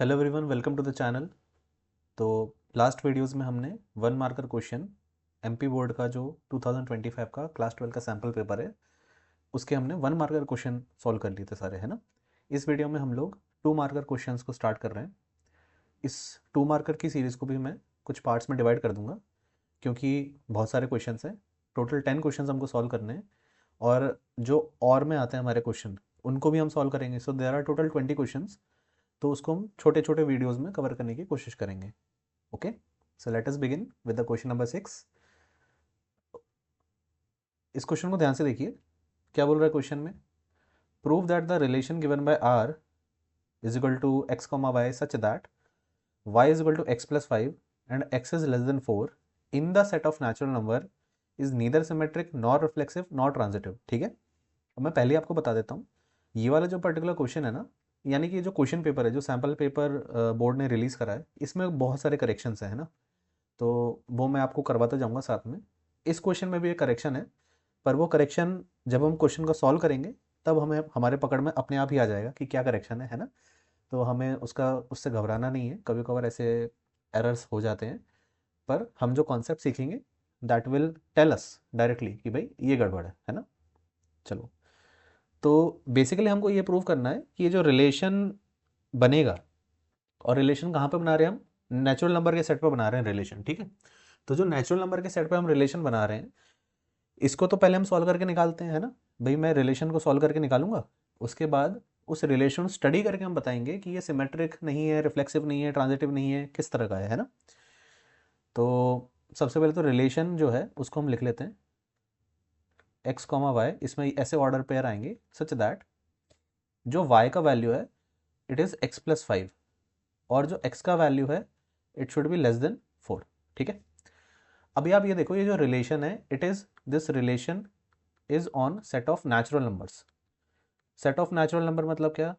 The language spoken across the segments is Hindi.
Hello everyone, welcome to the channel. तो लास्ट वीडियोस में हमने 1 मार्कर क्वेश्चन एमपी बोर्ड का जो 2025 का क्लास 12 का सैम्पल पेपर है उसके हमने 1 मार्कर क्वेश्चन सॉल्व कर लिए थे सारे, है ना। इस वीडियो में हम लोग 2 मार्कर क्वेश्चंस को स्टार्ट कर रहे हैं। इस 2 मार्कर की सीरीज़ को भी मैं कुछ पार्ट्स में डिवाइड कर दूंगा क्योंकि बहुत सारे क्वेश्चंस हैं। टोटल 10 क्वेश्चंस हमको सॉल्व करने हैं और जो और में आते हैं हमारे क्वेश्चन उनको भी हम सॉल्व करेंगे। So there are total 20 questions. तो उसको हम छोटे छोटे वीडियोस में कवर करने की कोशिश करेंगे। Okay, so let us begin with the question number 6। इस क्वेश्चन को ध्यान से देखिए, क्या बोल रहा है क्वेश्चन में। Prove that the relation given by R is equal to x comma y such that y is equal to x plus 5 and x is less than 4 in the set of natural number is neither symmetric nor reflexive nor transitive. ठीक है, अब मैं पहले आपको बता देता हूँ, ये वाला जो पर्टिकुलर क्वेश्चन है ना, यानी कि जो क्वेश्चन पेपर है, जो सैम्पल पेपर बोर्ड ने रिलीज़ करा है, इसमें बहुत सारे करेक्शंस हैं, है ना। तो वो मैं आपको करवाता जाऊंगा साथ में। इस क्वेश्चन में भी एक करेक्शन है, पर वो करेक्शन जब हम क्वेश्चन को सॉल्व करेंगे तब हमें हमारे पकड़ में अपने आप ही आ जाएगा कि क्या करेक्शन है ना। तो हमें उससे घबराना नहीं है। कभी कभार ऐसे एरर्स हो जाते हैं, पर हम जो कॉन्सेप्ट सीखेंगे that will tell us directly कि भाई ये गड़बड़ है ना। चलो, तो बेसिकली हमको ये प्रूव करना है कि ये जो रिलेशन बनेगा, और रिलेशन कहाँ पे बना रहे हैं हम, नेचुरल नंबर के सेट पे बना रहे हैं रिलेशन। ठीक है, तो जो नेचुरल नंबर के सेट पे हम रिलेशन बना रहे हैं, इसको तो पहले हम सॉल्व करके निकालते हैं, है ना। भाई मैं रिलेशन को सॉल्व करके निकालूंगा, उसके बाद उस रिलेशन स्टडी करके हम बताएंगे कि ये सिमेट्रिक नहीं है, रिफ्लेक्सिव नहीं है, ट्रांजिटिव नहीं है, किस तरह का है ना। तो सबसे पहले तो रिलेशन जो है उसको हम लिख लेते हैं एक्स कॉमा वाई। इसमें ऐसे ऑर्डर पेयर आएंगे सच दैट जो y का वैल्यू है इट इज़ x प्लस 5 और जो x का वैल्यू है it should be less than 4। ठीक है, अभी आप ये देखो, ये जो रिलेशन है it is this relation is on set of natural numbers. Set of natural number मतलब क्या,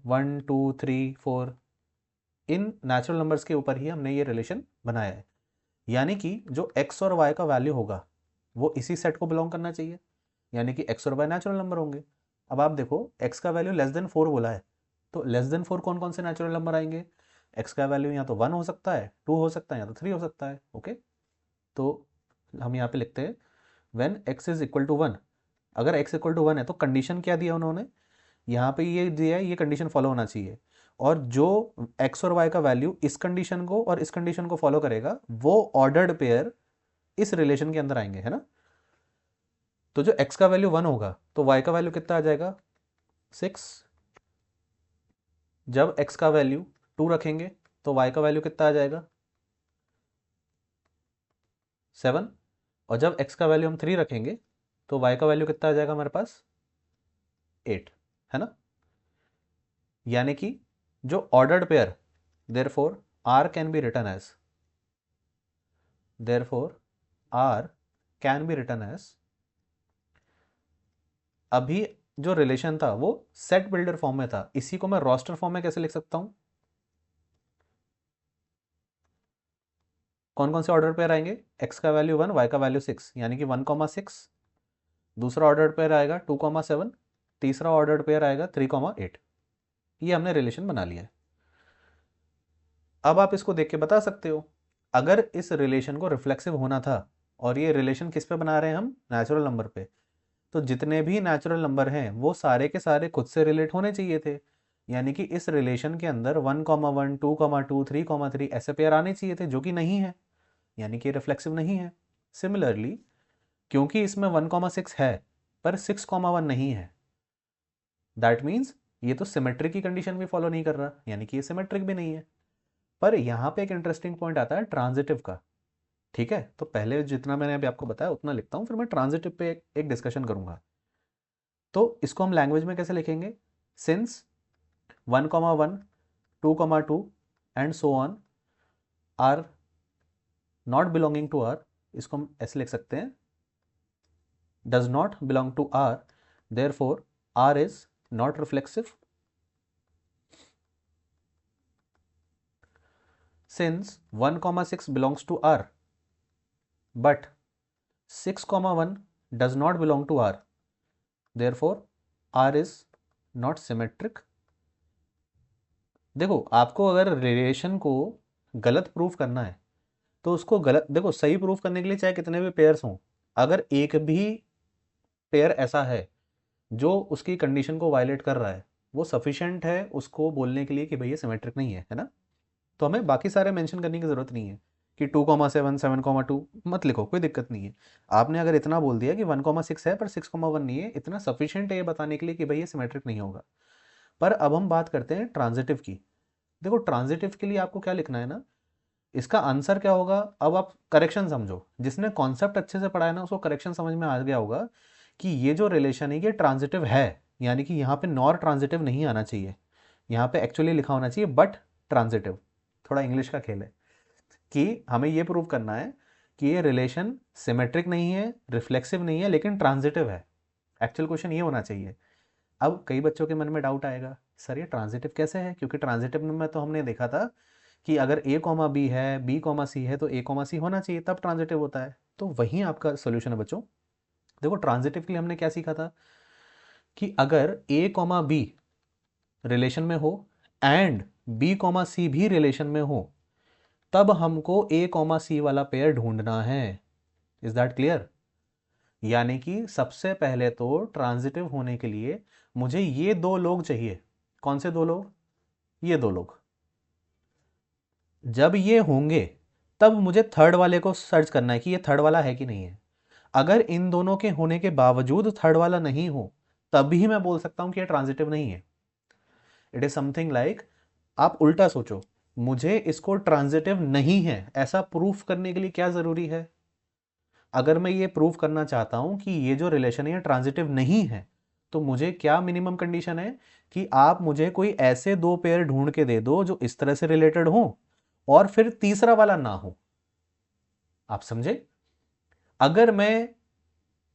1 2 3 4, इन नेचुरल नंबर्स के ऊपर ही हमने ये रिलेशन बनाया है। यानी कि जो x और y का वैल्यू होगा वो इसी सेट को बिलोंग करना चाहिए, यानी कि x और y नेचुरल नंबर होंगे। अब आप देखो x का वैल्यू लेस देन 4 बोला है, तो लेस देन 4 कौन कौन से नेचुरल नंबर आएंगे। x का वैल्यू या तो 1 हो सकता है, 2 हो सकता है, या तो 3 हो सकता है। ओके, तो हम यहाँ पे लिखते हैं when x is equal to 1। अगर x इक्वल टू 1 है तो कंडीशन क्या दिया उन्होंने, यहाँ पे ये दिया है, ये कंडीशन फॉलो होना चाहिए। और जो x और y का वैल्यू इस कंडीशन को और इस कंडीशन को फॉलो करेगा वो ऑर्डर्ड पेयर इस रिलेशन के अंदर आएंगे, है ना। तो जो x का वैल्यू 1 होगा तो y का वैल्यू कितना आ जाएगा 6। जब x का वैल्यू 2 रखेंगे तो y का वैल्यू कितना आ जाएगा 7। और जब x का वैल्यू हम 3 रखेंगे तो y का वैल्यू कितना आ जाएगा हमारे पास 8, है ना। यानी कि जो ordered pair, therefore r can be written as therefore r can be written as, अभी जो रिलेशन था वो सेट बिल्डर फॉर्म में था, इसी को मैं रोस्टर फॉर्म में कैसे लिख सकता हूं। कौन कौन से ऑर्डर पेयर आएंगे, x का वैल्यू 1 y का वैल्यू 6, यानी कि 1,6। दूसरा ऑर्डर पेयर आएगा 2,7। तीसरा ऑर्डर पेयर आएगा 3,8। ये हमने रिलेशन बना लिया है। अब आप इसको देख के बता सकते हो, अगर इस रिलेशन को रिफ्लेक्सिव होना था, और ये रिलेशन किस पे बना रहे हैं हम, नेचुरल नंबर पे, तो जितने भी नेचुरल नंबर हैं वो सारे के सारे खुद से रिलेट होने चाहिए थे। यानी कि इस रिलेशन के अंदर 1,1 2,2 3,3 ऐसे पेयर आने चाहिए थे, जो कि नहीं है, यानी कि रिफ्लेक्सिव नहीं है। सिमिलरली क्योंकि इसमें 1,6 है पर 6,1 नहीं है, दैट मीन्स ये तो सिमेट्रिक की कंडीशन भी फॉलो नहीं कर रहा, यानी कि ये सिमेट्रिक भी नहीं है। पर यहाँ पे एक इंटरेस्टिंग पॉइंट आता है ट्रांजिटिव का। ठीक है, तो पहले जितना मैंने अभी आपको बताया उतना लिखता हूँ, फिर मैं ट्रांजिटिव पे एक डिस्कशन करूंगा। तो इसको हम लैंग्वेज में कैसे लिखेंगे, since 1,1 2,2 and so on are not belonging to R, इसको हम ऐसे लिख सकते हैं does not belong to R, therefore R is not reflexive. Since 1,6 belongs to R, but 6,1 does not belong to R, therefore R is not symmetric. देखो आपको अगर रिलेशन को गलत प्रूफ करना है तो उसको गलत, देखो सही प्रूफ करने के लिए चाहे कितने भी पेयर्स हों, अगर एक भी पेयर ऐसा है जो उसकी कंडीशन को वायलेट कर रहा है, वो सफिशिएंट है उसको बोलने के लिए कि भाई ये सिमेट्रिक नहीं है, है ना। तो हमें बाकी सारे मेंशन करने की ज़रूरत नहीं है कि 2,7 7,2 मत लिखो, कोई दिक्कत नहीं है। आपने अगर इतना बोल दिया कि 1,6 है पर 6,1 नहीं है, इतना सफिशिएंट है ये बताने के लिए कि भाई ये सिमेट्रिक नहीं होगा। पर अब हम बात करते हैं ट्रांजिटिव की। देखो ट्रांजिटिव के लिए आपको क्या लिखना है ना, इसका आंसर क्या होगा। अब आप करेक्शन समझो, जिसने कॉन्सेप्ट अच्छे से पढ़ा है ना उसको करेक्शन समझ में आ गया होगा कि ये जो रिलेशन है ये ट्रांजिटिव है, यानी कि यहाँ पे नॉर ट्रांजिटिव नहीं आना चाहिए, यहाँ पे एक्चुअली लिखा होना चाहिए बट ट्रांजिटिव। थोड़ा इंग्लिश का खेल है कि हमें ये प्रूव करना है कि ये रिलेशन सिमेट्रिक नहीं है, रिफ्लेक्सिव नहीं है, लेकिन ट्रांजिटिव है। एक्चुअल क्वेश्चन ये होना चाहिए। अब कई बच्चों के मन में डाउट आएगा, सर ये ट्रांजिटिव कैसे है, क्योंकि ट्रांजिटिव में तो हमने देखा था कि अगर a कॉमा बी है, b कॉमा सी है, तो a कॉमा सी होना चाहिए तब ट्रांजिटिव होता है। तो वहीं आपका सोल्यूशन है बच्चों। देखो ट्रांजिटिव के लिए हमने क्या सीखा था कि अगर a कॉमा बी रिलेशन में हो एंड b कॉमा सी भी रिलेशन में हो, तब हमको a कॉमा सी वाला पेयर ढूंढना है। Is that clear. यानी कि सबसे पहले तो ट्रांजिटिव होने के लिए मुझे ये दो लोग चाहिए। कौन से दो लोग, ये दो लोग। जब ये होंगे तब मुझे थर्ड वाले को सर्च करना है कि ये थर्ड वाला है कि नहीं है। अगर इन दोनों के होने के बावजूद थर्ड वाला नहीं हो, तभी मैं बोल सकता हूं कि ये ट्रांजिटिव नहीं है। इट इज समथिंग लाइक, आप उल्टा सोचो, मुझे इसको ट्रांजिटिव नहीं है ऐसा प्रूफ करने के लिए क्या जरूरी है। अगर मैं ये प्रूफ करना चाहता हूं कि ये जो रिलेशन है ये ट्रांजिटिव नहीं है, तो मुझे क्या मिनिमम कंडीशन है कि आप मुझे कोई ऐसे दो पेयर ढूंढ के दे दो जो इस तरह से रिलेटेड हो और फिर तीसरा वाला ना हो। आप समझे। अगर मैं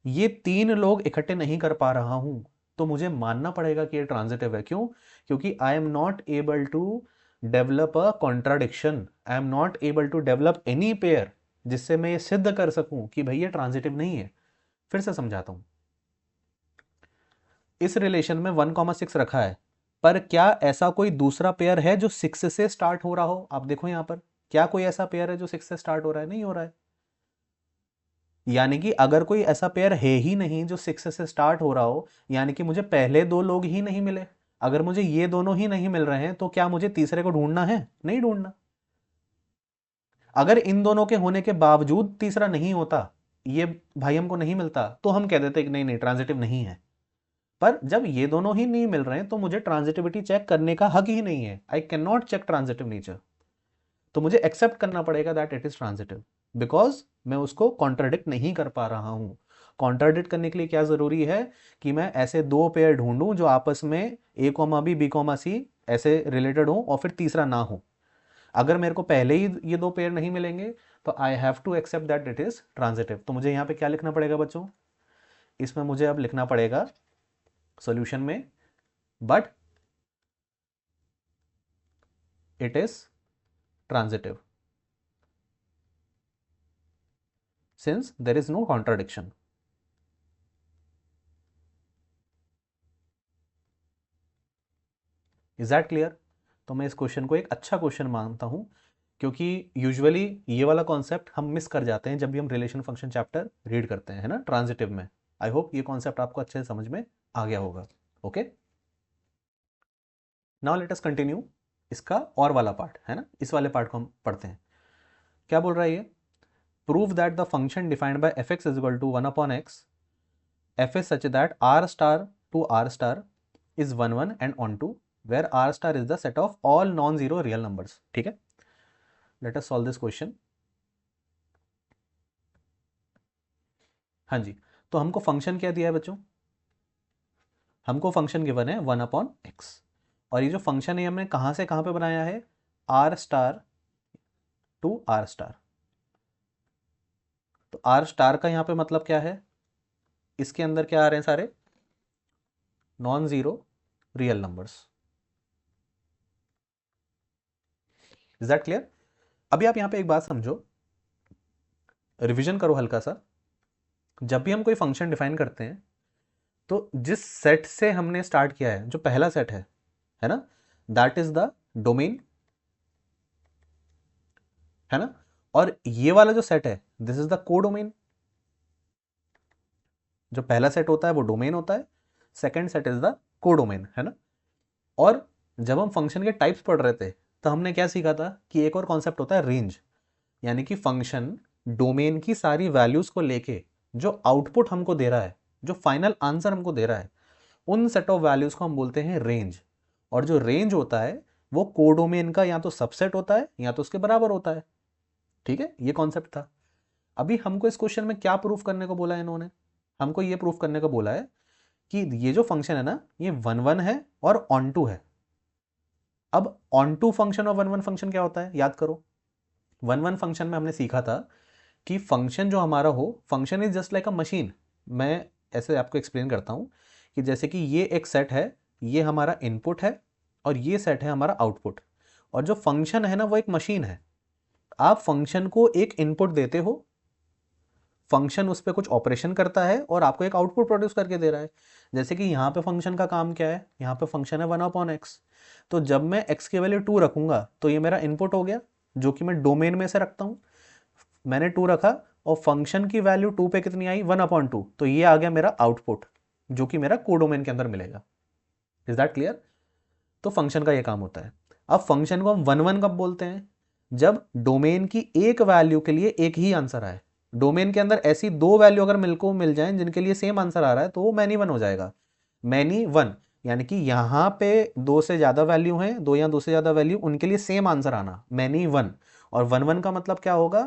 ये तीन लोग इकट्ठे नहीं कर पा रहा हूं तो मुझे मानना पड़ेगा कि ये ट्रांजिटिव है। क्यों, क्योंकि I am not able to develop a contradiction, I am not able to develop any pair जिससे मैं ये सिद्ध कर सकूं कि भाई ये ट्रांजिटिव नहीं है। फिर से समझाता हूं, इस रिलेशन में 1,6 रखा है, पर क्या ऐसा कोई दूसरा पेयर है जो 6 से स्टार्ट हो रहा हो। आप देखो यहां पर, क्या कोई ऐसा पेयर है जो 6 से स्टार्ट हो रहा है, नहीं हो रहा है। यानी कि अगर कोई ऐसा पेयर है ही नहीं जो 6 से स्टार्ट हो रहा हो, यानी कि मुझे पहले दो लोग ही नहीं मिले। अगर मुझे ये दोनों ही नहीं मिल रहे हैं तो क्या मुझे तीसरे को ढूंढना है, नहीं ढूंढना। अगर इन दोनों के होने के बावजूद तीसरा नहीं होता, ये भाई हमको नहीं मिलता, तो हम कह देते कि नहीं नहीं ट्रांजिटिव नहीं है। पर जब ये दोनों ही नहीं मिल रहे हैं तो मुझे ट्रांजिटिविटी चेक करने का हक ही नहीं है। I can not check transitive nature. तो मुझे एक्सेप्ट करना पड़ेगा that it is transitive, because मैं उसको कॉन्ट्राडिक्ट नहीं कर पा रहा हूं। कॉन्ट्राडिक्ट करने के लिए क्या जरूरी है कि मैं ऐसे दो पेयर ढूंढूं जो आपस में ए कॉमा बी, बी कॉमा सी ऐसे रिलेटेड हो और फिर तीसरा ना हो। अगर मेरे को पहले ही ये दो पेयर नहीं मिलेंगे तो I have to accept that it is transitive. तो मुझे यहां पे क्या लिखना पड़ेगा बच्चों, इसमें मुझे अब लिखना पड़ेगा सॉल्यूशन में, but it is transitive since there is no contradiction. Is that clear? तो मैं इस क्वेश्चन को एक अच्छा क्वेश्चन मानता हूं, क्योंकि यूजुअली ये वाला कॉन्सेप्ट हम मिस कर जाते हैं जब भी हम रिलेशन फंक्शन चैप्टर रीड करते हैं, है ना, ट्रांजिटिव में। आई होप ये कॉन्सेप्ट आपको अच्छे से समझ में आ गया होगा। Okay, now let us continue इसका और वाला पार्ट, है ना, इस वाले पार्ट को हम पढ़ते हैं। क्या बोल रहा है ये, prove that the function defined by F X is equal to 1/x f is such that r star to r star is 1 1 and on 2 where r star is the set of all non-zero real numbers। ठीक है, let us solve this question। हाँ जी, तो हमको फंक्शन क्या दिया है बच्चों, हमको फंक्शन गिवन है 1/x, और ये जो फंक्शन है हमने कहां से कहां पे बनाया है, r star to r star. तो r स्टार का यहां पे मतलब क्या है, इसके अंदर क्या आ रहे हैं, सारे non zero real numbers. Is that clear. अभी आप यहां पे एक बात समझो, रिवीजन करो हल्का सा। जब भी हम कोई फंक्शन डिफाइन करते हैं तो जिस सेट से हमने स्टार्ट किया है, जो पहला सेट है ना, दैट इज द डोमेन, है ना, और ये वाला जो सेट है दिस इज द कोडोमेन। जो पहला सेट होता है वो डोमेन होता है, second set is the codomain, है ना। और जब हम फंक्शन के टाइप्स पढ़ रहे थे तो हमने क्या सीखा था कि एक और कॉन्सेप्ट होता है रेंज, यानी कि फंक्शन डोमेन की सारी वैल्यूज को लेके जो आउटपुट हमको दे रहा है, जो फाइनल आंसर हमको दे रहा है, उन सेट ऑफ वैल्यूज को हम बोलते हैं रेंज। और जो रेंज होता है वो कोडोमेन का या तो सबसेट होता है या तो उसके बराबर होता है। ठीक है, ये कॉन्सेप्ट था। अभी हमको इस क्वेश्चन में क्या प्रूफ करने को बोला है इन्होंने, हमको ये प्रूफ करने को बोला है कि ये जो फंक्शन है ना ये 1 1 है और ऑन टू है। अब ऑन टू फंक्शन और 1 1 फंक्शन क्या होता है, याद करो। 1 1 फंक्शन में हमने सीखा था कि फंक्शन जो हमारा हो, function is just like a machine. मैं ऐसे आपको एक्सप्लेन करता हूं कि जैसे कि ये एक सेट है, ये हमारा इनपुट है और ये सेट है हमारा आउटपुट। और जो फंक्शन है ना वो एक मशीन है। आप फंक्शन को एक इनपुट देते हो, फंक्शन उस पर कुछ ऑपरेशन करता है और आपको एक आउटपुट प्रोड्यूस करके दे रहा है। जैसे कि यहाँ पे फंक्शन का काम क्या है, यहाँ पे फंक्शन है 1/x। तो जब मैं x की वैल्यू 2 रखूंगा तो ये मेरा इनपुट हो गया, जो कि मैं डोमेन में से रखता हूँ। मैंने 2 रखा और फंक्शन की वैल्यू 2 पे कितनी आई, 1/2, तो ये आ गया मेरा आउटपुट, जो कि मेरा कोडोमेन के अंदर मिलेगा। Is that clear? तो फंक्शन का ये काम होता है। अब फंक्शन को हम 1 1 कब बोलते हैं, जब डोमेन की एक वैल्यू के लिए एक ही आंसर आए। डोमेन के अंदर ऐसी दो वैल्यू अगर मिल जाएं जिनके लिए सेम आंसर आ रहा है तो वो मैनी वन हो जाएगा। मैनी वन यानी कि यहां पे दो से ज्यादा वैल्यू हैं, दो या दो से ज्यादा वैल्यू, उनके लिए सेम आंसर आना, मैनी वन। और 1 1 का मतलब क्या होगा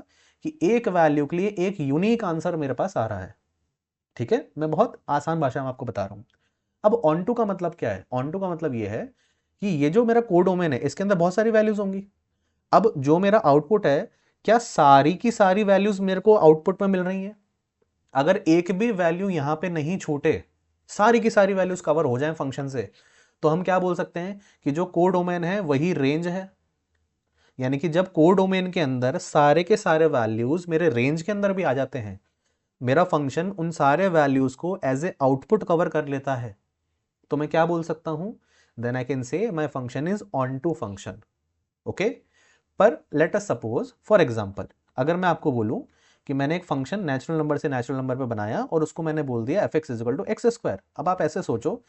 कि एक वैल्यू के लिए एक यूनिक आंसर मेरे पास आ रहा है। ठीक है, मैं बहुत आसान भाषा में आपको बता रहा हूं। अब ऑन टू का मतलब क्या है, ऑन टू का मतलब ये है कि ये जो मेरा कोडोमेन है इसके अंदर बहुत सारी वैल्यूज होंगी। अब जो मेरा आउटपुट है, क्या सारी की सारी वैल्यूज मेरे को आउटपुट में मिल रही हैं? अगर एक भी वैल्यू यहां पे नहीं छूटे, सारी की सारी वैल्यूज कवर हो जाएं फंक्शन से, तो हम क्या बोल सकते हैं कि जो कोडोमेन है वही रेंज है। यानी कि जब कोडोमेन के अंदर सारे के सारे वैल्यूज मेरे रेंज के अंदर भी आ जाते हैं, मेरा फंक्शन उन सारे वैल्यूज को एज ए आउटपुट कवर कर लेता है, तो मैं क्या बोल सकता हूं, then I can say my function is onto function. Okay, पर let us suppose for example, अगर मैं आपको बोलूं कि मैंने एक फंक्शन नेचुरल नंबर से नेचुरल नंबर पे बनाया और उसको मैंने बोल दिया f(x = x²। अब आप ऐसे सोचो,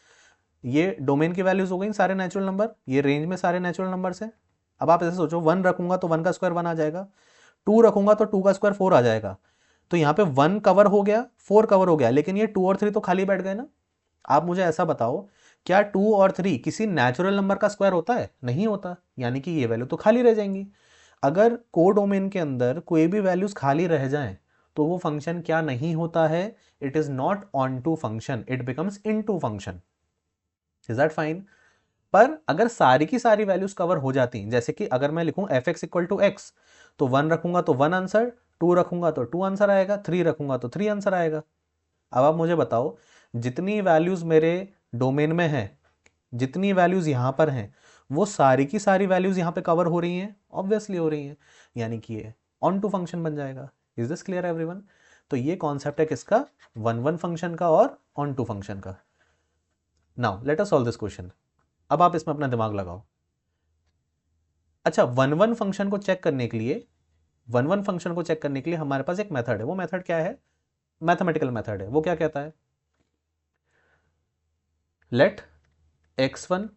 ये डोमेन की वैल्यूज हो गई सारे नेचुरल नंबर, ये रेंज में सारे नेचुरल नंबर है। अब आप ऐसे सोचो, 1 रखूंगा तो 1 का स्क्वायर 1 आ जाएगा, 2 रखूंगा तो 2 का स्क्वायर 4 आ जाएगा। तो यहाँ पे 1 कवर हो गया, 4 कवर हो गया, लेकिन ये 2 और 3 तो खाली बैठ गए ना। आप मुझे ऐसा बताओ, क्या 2 और 3 किसी नेचुरल नंबर का स्क्वायर होता है? नहीं होता, यानी कि ये वैल्यू तो खाली रह जाएंगी। अगर कोडोमेन के अंदर कोई भी वैल्यूज खाली रह जाएं तो वो फंक्शन क्या नहीं होता है, it is not onto function, it becomes into function. Is that fine? पर अगर सारी की सारी वैल्यूज कवर हो जाती, जैसे कि अगर मैं लिखूं f(x = x), तो 1 रखूंगा तो 1 आंसर, 2 रखूंगा तो 2 आंसर आएगा, 3 रखूंगा तो 3 आंसर आएगा। अब आप मुझे बताओ, जितनी वैल्यूज मेरे डोमेन में है, जितनी वैल्यूज यहां पर हैं, वो सारी की सारी वैल्यूज यहां पे कवर हो रही हैं? ऑब्वियसली हो रही हैं, यानी कि ये ऑन टू फंक्शन बन जाएगा। Is this clear everyone? तो ये कॉन्सेप्ट है किसका, 1 1 फंक्शन का और ऑन टू फंक्शन का। Now let us solve this question. अब आप इसमें अपना दिमाग लगाओ। अच्छा, 1 1 फंक्शन को चेक करने के लिए, 1 1 फंक्शन को चेक करने के लिए हमारे पास एक मेथड है। वो मेथड क्या है, मैथमेटिकल मेथड है। वो क्या कहता है, let x1,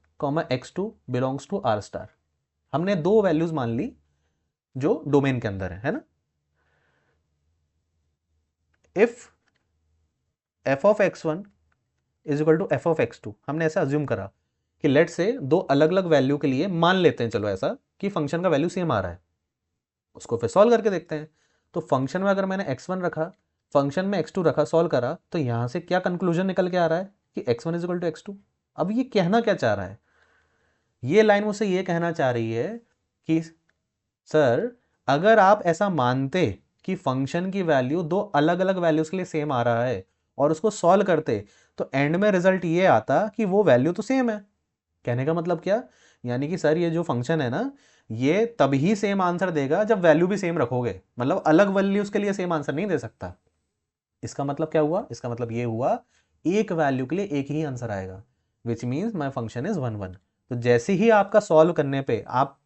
x2 belongs to r star. हमने दो वैल्यूज मान ली जो डोमेन के अंदर है ना। If f of x1 is equal to f of x2, हमने ऐसा अज्यूम करा कि लेट से दो अलग अलग वैल्यू के लिए मान लेते हैं, चलो ऐसा कि फंक्शन का वैल्यू सेम आ रहा है, उसको फिर सॉल्व करके देखते हैं। तो फंक्शन में अगर मैंने x1 रखा, फंक्शन में x2 रखा, सॉल्व करा, तो यहां से क्या कंक्लूजन निकल के आ रहा है कि x1 is equal to x2। अब ये कहना क्या चाह रहा है, ये लाइन मुझसे ये कहना चाह रही है कि सर, अगर आप ऐसा मानते कि फंक्शन की वैल्यू दो अलग अलग वैल्यूज के लिए सेम आ रहा है और उसको सॉल्व करते, तो एंड में रिजल्ट ये आता कि वो वैल्यू तो सेम है। कहने का मतलब क्या, यानी कि सर ये जो फंक्शन है ना, ये तभी सेम आंसर देगा जब वैल्यू भी सेम रखोगे, मतलब अलग वैल्यूज के लिए सेम आंसर नहीं दे सकता। इसका मतलब क्या हुआ, इसका मतलब ये हुआ एक वैल्यू के लिए एक ही आंसर आएगा, which means my function is 1 1। तो जैसे ही आपका सॉल्व करने पे आप,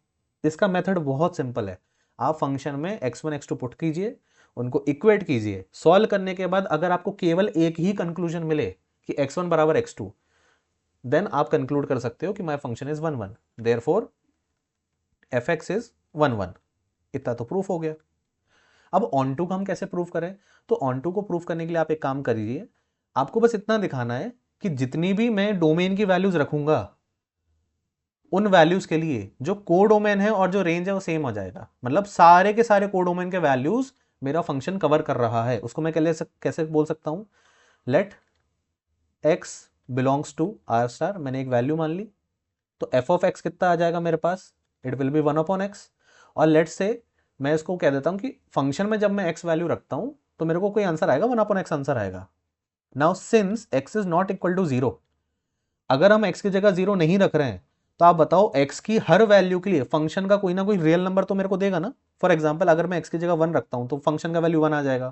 इसका मेथड बहुत सिंपल है, आप फंक्शन में x1 x2 पुट कीजिए, उनको इक्वेट कीजिए, सॉल्व करने के बाद अगर आपको केवल एक ही कंक्लूजन मिले कि x1 बराबर x2, देन आप कंक्लूड कर सकते हो कि my function is 1 1, therefore fx is 1 1। इतना तो प्रूफ हो गया। अब ऑन टू का हम कैसे प्रूफ करें? तो ऑन टू को प्रूफ करने के लिए आप एक काम करिए, आपको बस इतना दिखाना है कि जितनी भी मैं डोमेन की वैल्यूज रखूंगा उन वैल्यूज के लिए जो कोडोमेन है और जो रेंज है वो सेम हो जाएगा। मतलब सारे के सारे कोडोमेन के वैल्यूज मेरा फंक्शन कवर कर रहा है। उसको मैं कैसे बोल सकता हूं? Let x belongs to R star, मैंने एक वैल्यू मान ली, तो एफ ऑफ एक्स कितना आ जाएगा मेरे पास? It will be 1/x। और लेट से मैं इसको कह देता हूं कि फंक्शन में जब मैं x वैल्यू रखता हूं तो मेरे को कोई आंसर आएगा, 1/x आंसर आएगा। Now since x is not equal to 0, अगर हम x की जगह 0 नहीं रख रहे हैं तो आप बताओ x की हर वैल्यू के लिए फंक्शन का कोई ना कोई रियल नंबर तो मेरे को देगा ना। फॉर एग्जाम्पल अगर मैं x की जगह 1 रखता हूं तो फंक्शन का वैल्यू 1 आ जाएगा,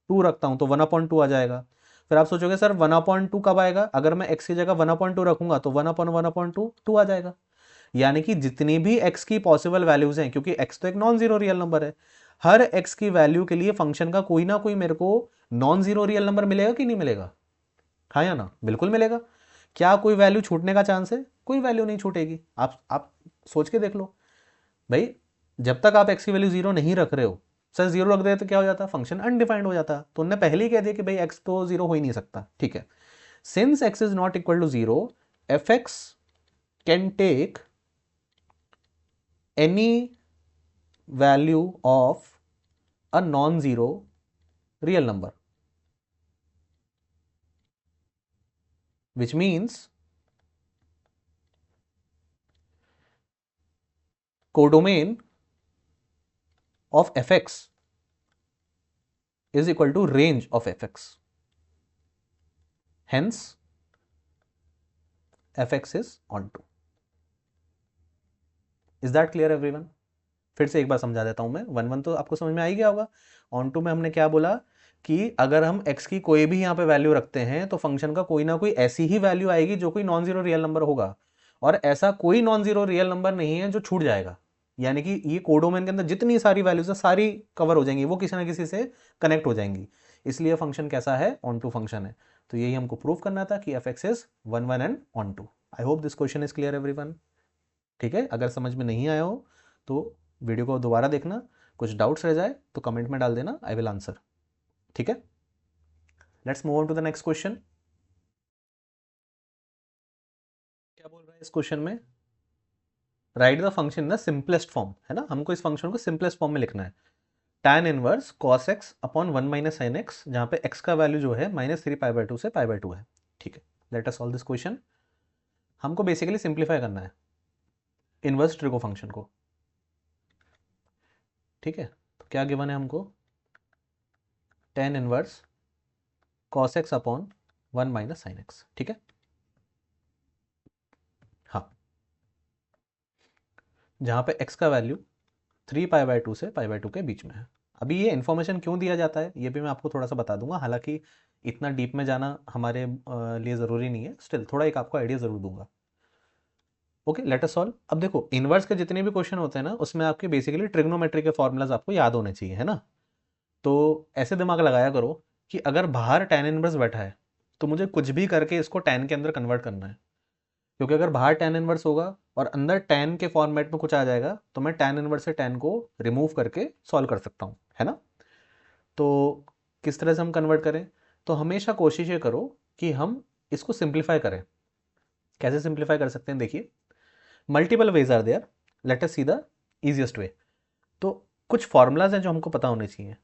2 रखता हूं तो 1/2 आ जाएगा। फिर आप सोचोगे सर 1/2 कब आएगा? अगर मैं x की जगह 1/2 रखूंगा तो 1/1/2 2 आ जाएगा। यानी कि जितनी भी x की पॉसिबल वैल्यूज हैं, क्योंकि x तो एक नॉन जीरो रियल नंबर है, हर x की वैल्यू के लिए फंक्शन का कोई ना कोई मेरे को नॉन जीरो रियल नंबर मिलेगा कि नहीं मिलेगा? हाँ या ना? बिल्कुल मिलेगा। क्या कोई वैल्यू छूटने का चांस है? कोई वैल्यू नहीं छूटेगी। आप सोच के देख लो भाई, जब तक आप x की वैल्यू 0 नहीं रख रहे हो, सर 0 रख दे तो क्या हो जाता? फंक्शन अनडिफाइंड हो जाता। तो उन्होंने पहले ही कह दिया कि भाई x तो 0 हो ही नहीं सकता। ठीक है, since x is not equal to 0, fx can take any value of a non-zero real number, which means codomain of fx is equal to range of fx, hence fx is onto। is that clear everyone? फिर से एक बार समझा देता हूं मैं। 1 1 तो आपको समझ में आ ही गया होगा। ऑन टू में हमने क्या बोला कि अगर हम x की कोई भी यहां पे वैल्यू रखते हैं तो फंक्शन का कोई ना कोई ऐसी ही वैल्यू आएगी जो कोई नॉन जीरो रियल नंबर होगा, और ऐसा कोई नॉन जीरो रियल नंबर नहीं है जो छूट जाएगा। यानी कि ये कोडोमेन के अंदर जितनी सारी वैल्यूज है सारी कवर हो जाएंगी, वो किसी ना किसी से कनेक्ट हो जाएंगी। इसलिए फंक्शन कैसा है? ऑन टू फंक्शन है। तो यही हमको प्रूव करना था कि F X is 1 1 and onto. I hope this question is clear everyone. ठीक है, अगर समझ में नहीं आया हो तो वीडियो को दोबारा देखना, कुछ डाउट्स रह जाए तो कमेंट में डाल देना, आई विल आंसर। ठीक है, let's move on to the next question. क्या बोल रहा है इस क्वेश्चन में? Write the function in the simplest form, है ना, हमको इस फंक्शन को सिंपलेस्ट फॉर्म में लिखना है। tan inverse cos x upon 1 minus sin x, जहां पे x का वैल्यू जो है -3π/2 से π/2 है। ठीक है, let us solve this question. हमको बेसिकली सिंप्लीफाई करना है इनवर्स ट्रिगो फंक्शन को। ठीक है, तो क्या गिवन है हमको? tan inverse cos x upon 1 minus sin x। ठीक है, हाँ, जहां पे x का वैल्यू 3π/2 से π/2 के बीच में है। अभी ये इन्फॉर्मेशन क्यों दिया जाता है ये भी मैं आपको थोड़ा सा बता दूंगा, हालांकि इतना डीप में जाना हमारे लिए ज़रूरी नहीं है, स्टिल थोड़ा एक आपको आइडिया ज़रूर दूंगा। Okay, late us solve. अब देखो, इनवर्स के जितने भी क्वेश्चन होते हैं ना, उसमें आपके बेसिकली ट्रिग्नोमेट्री के फॉर्मूलाज आपको याद होने चाहिए, है ना। तो ऐसे दिमाग लगाया करो कि अगर बाहर tan इनवर्स बैठा है तो मुझे कुछ भी करके इसको tan के अंदर कन्वर्ट करना है, क्योंकि अगर बाहर tan इनवर्स होगा और अंदर tan के फॉर्मेट में कुछ आ जाएगा तो मैं tan इनवर्स से tan को रिमूव करके सॉल्व कर सकता हूँ, है ना। तो किस तरह से हम कन्वर्ट करें? तो हमेशा कोशिश ये करो कि हम इसको सिंप्लीफाई करें। कैसे सिंप्लीफाई कर सकते हैं? देखिए, multiple ways are there, let us see the easiest way. तो कुछ फॉर्मूलाज हैं जो हमको पता होने चाहिए।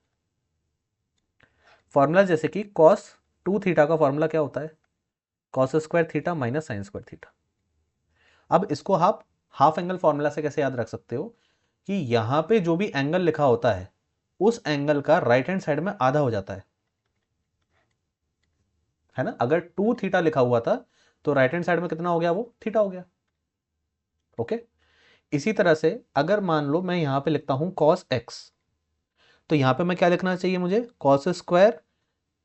फॉर्मूला जैसे कि cos 2 थीटा का फॉर्मूला क्या होता है? cos square theta minus sine square theta. अब इसको आप हाफ एंगल फॉर्मूला से कैसे याद रख सकते हो कि यहां पे जो भी एंगल लिखा होता है उस एंगल का राइट हैंड साइड में आधा हो जाता है ना। अगर 2 थीटा लिखा हुआ था तो राइट हैंड साइड में कितना हो गया? वो थीटा हो गया। ओके, इसी तरह से अगर मान लो मैं यहां पे लिखता हूं cos x, तो यहां पे मैं क्या लिखना चाहिए मुझे? cos square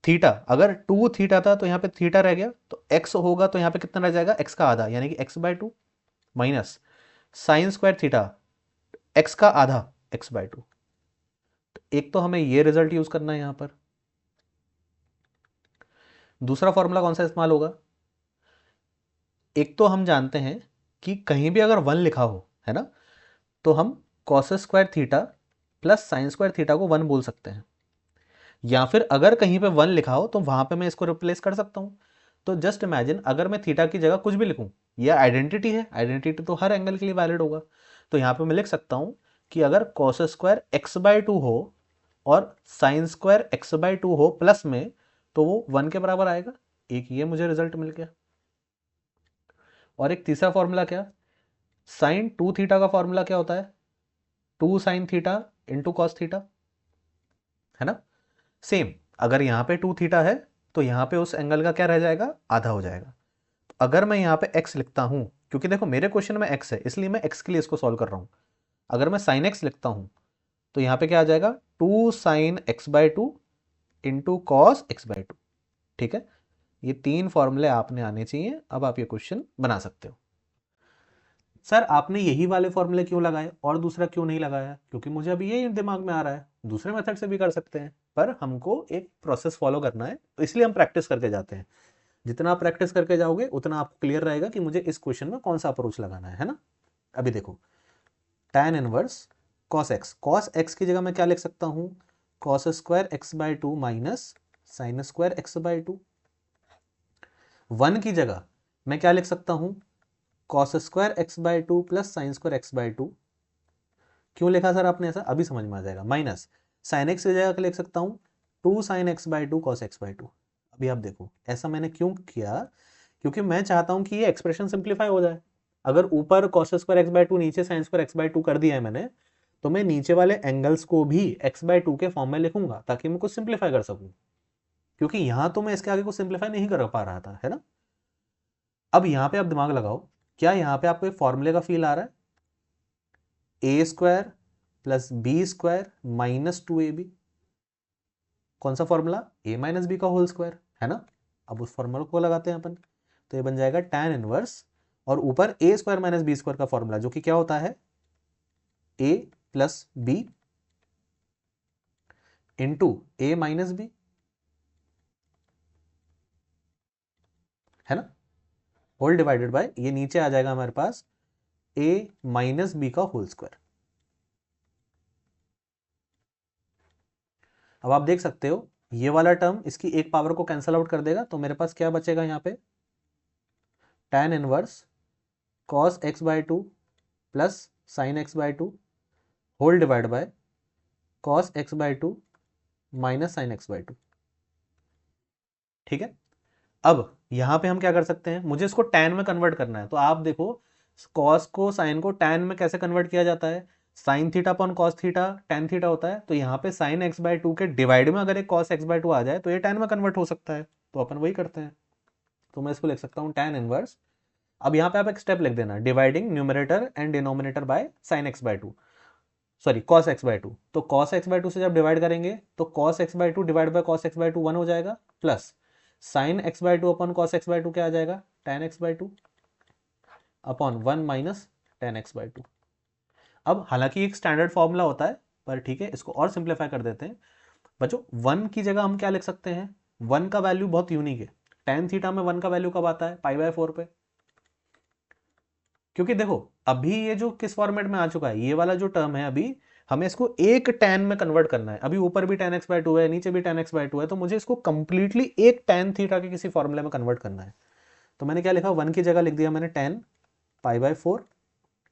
theta. अगर 2 थीटा था तो यहां पे थीटा रह गया, तो x होगा तो यहां पे कितना रह जाएगा? x का आधा, यानी कि x/2 minus sine square theta x का आधा x/2। तो एक तो हमें ये रिजल्ट यूज करना है यहां पर। दूसरा फॉर्मूला कौन सा इस्तेमाल होगा? एक तो हम जानते हैं कि कहीं भी अगर 1 लिखा हो, है ना, तो हम cos square theta plus sine square theta को 1 बोल सकते हैं। या फिर अगर कहीं पे 1 लिखा हो तो वहां पे मैं इसको रिप्लेस कर सकता हूं। तो जस्ट इमेजिन अगर मैं थीटा की जगह कुछ भी लिखूं, यह आइडेंटिटी है, आइडेंटिटी तो हर एंगल के लिए वैलिड होगा। तो यहां पे मैं लिख सकता हूं कि अगर कॉस स्क्वायर x/2 हो और साइन स्क्वायर x/2 हो प्लस में, तो वो 1 के बराबर आएगा। एक ये मुझे रिजल्ट मिल गया। और एक तीसरा फॉर्मूला क्या, साइन 2 थीटा का फॉर्मूला क्या होता है? 2 sine theta into cos theta, है ना। सेम, अगर यहाँ पे 2 थीटा है तो यहाँ पे उस एंगल का क्या रह जाएगा? आधा हो जाएगा। तो अगर मैं यहाँ पे x लिखता हूँ, क्योंकि देखो मेरे क्वेश्चन में x है इसलिए मैं x के लिए इसको सॉल्व कर रहा हूँ। अगर मैं साइन x लिखता हूँ तो यहाँ पे क्या आ जाएगा? 2 sign x/2 into cos x/2। ठीक है, ये 3 फॉर्मूले आपने आने चाहिए। अब आप ये क्वेश्चन बना सकते हो। सर आपने यही वाले फॉर्मूले क्यों लगाए और दूसरा क्यों नहीं लगाया? क्योंकि मुझे अभी यही दिमाग में आ रहा है। दूसरे मेथड से भी कर सकते हैं, पर हमको एक प्रोसेस फॉलो करना है, तो इसलिए हम प्रैक्टिस करके जाते हैं। जितना आप प्रैक्टिस करके जाओगे उतना आपको क्लियर रहेगा कि मुझे इस क्वेश्चन में कौन सा अप्रोच लगाना है ना। अभी देखो, tan इनवर्स cos x की जगह मैं क्या लिख सकता हूं? cos square x/2 minus sine square x/2। 1 की जगह मैं क्या लिख सकता हूं? cos square x/2 plus sine square x/2। क्यों लिखा सर आपने ऐसा? अभी समझ में आ जाएगा। माइनस साइन एक्स की जगह लिख सकता हूं 2 साइन x/2 cos x/2। अभी आप देखो ऐसा मैंने क्यों किया, क्योंकि मैं चाहता हूं कि ये एक्सप्रेशन सिंप्लीफाई हो जाए। अगर ऊपर cos स्क्वायर x/2 नीचे साइन स्क्वायर x/2 कर दिया है मैंने, तो मैं नीचे वाले एंगल्स को भी x/2 के फॉर्म में लिखूंगा ताकि मैं कुछ सिंप्लीफाई कर सकूं, क्योंकि यहां तो मैं इसके आगे कुछ सिंप्लीफाई नहीं कर पा रहा था, है ना। अब यहां पे आप दिमाग लगाओ, क्या यहां पे आपको एक फॉर्मूले का फील आ रहा है? A square plus B square minus 2ab। कौन सा फॉर्मूला? a माइनस बी का होल स्क्वायर, है ना। अब उस फॉर्मूला को लगाते हैं अपन, तो ये बन जाएगा tan इनवर्स और ऊपर a square minus B square का फॉर्मूला, जो कि क्या होता है? a plus B into A minus B, है ना, होल डिवाइडेड बाय, ये नीचे आ जाएगा हमारे पास a माइनस बी का होल स्क्वायर। अब आप देख सकते हो ये वाला टर्म इसकी एक पावर को कैंसल आउट कर देगा, तो मेरे पास क्या बचेगा यहाँ पे? tan inverse cos x/2 plus sine x/2 whole divide by cos x/2 minus sine x/2। ठीक है, अब यहां पे हम क्या कर सकते हैं? मुझे इसको tan में कन्वर्ट करना है, तो आप देखो cos को साइन को tan में कैसे कन्वर्ट किया जाता है? Sine theta upon cos theta tan theta होता है, तो यहाँ पे साइन x/2 के डिवाइड में अगर एक cos x/2 आ जाए तो ये tan में कन्वर्ट हो सकता है, तो अपन वही करते हैं। तो मैं इसको लिख सकता हूँ tan इनवर्स। अब यहाँ पे आप एक स्टेप लिख देना, dividing numerator and denominator by sine x/2, sorry cos x/2। तो cos x/2 से जब डिवाइड करेंगे तो cos x/2 divide by cos x/2 1 हो जाएगा, plus sine x/2 upon cos x/2 क्या आ जाएगा? tan x/2 upon 1 minus tan x/2। अब हालांकि एक स्टैंडर्ड फॉर्मूला होता है, पर ठीक है इसको और सिंप्लीफाई कर देते हैं। बच्चों 1 की जगह हम क्या लिख सकते हैं? 1 का वैल्यू बहुत यूनिक है। tan थीटा में 1 का वैल्यू कब आता है? π/4 पे। क्योंकि देखो अभी ये जो किस फॉर्मेट में आ चुका है, ये वाला जो टर्म है, अभी हमें इसको एक tan में कन्वर्ट करना है। अभी ऊपर भी tan x/2 है, नीचे भी tan x/2 है, तो मुझे इसको कंप्लीटली एक tan थीटा के किसी फॉर्मूले में कन्वर्ट करना है। तो मैंने क्या लिखा? 1 की जगह लिख दिया मैंने tan π/4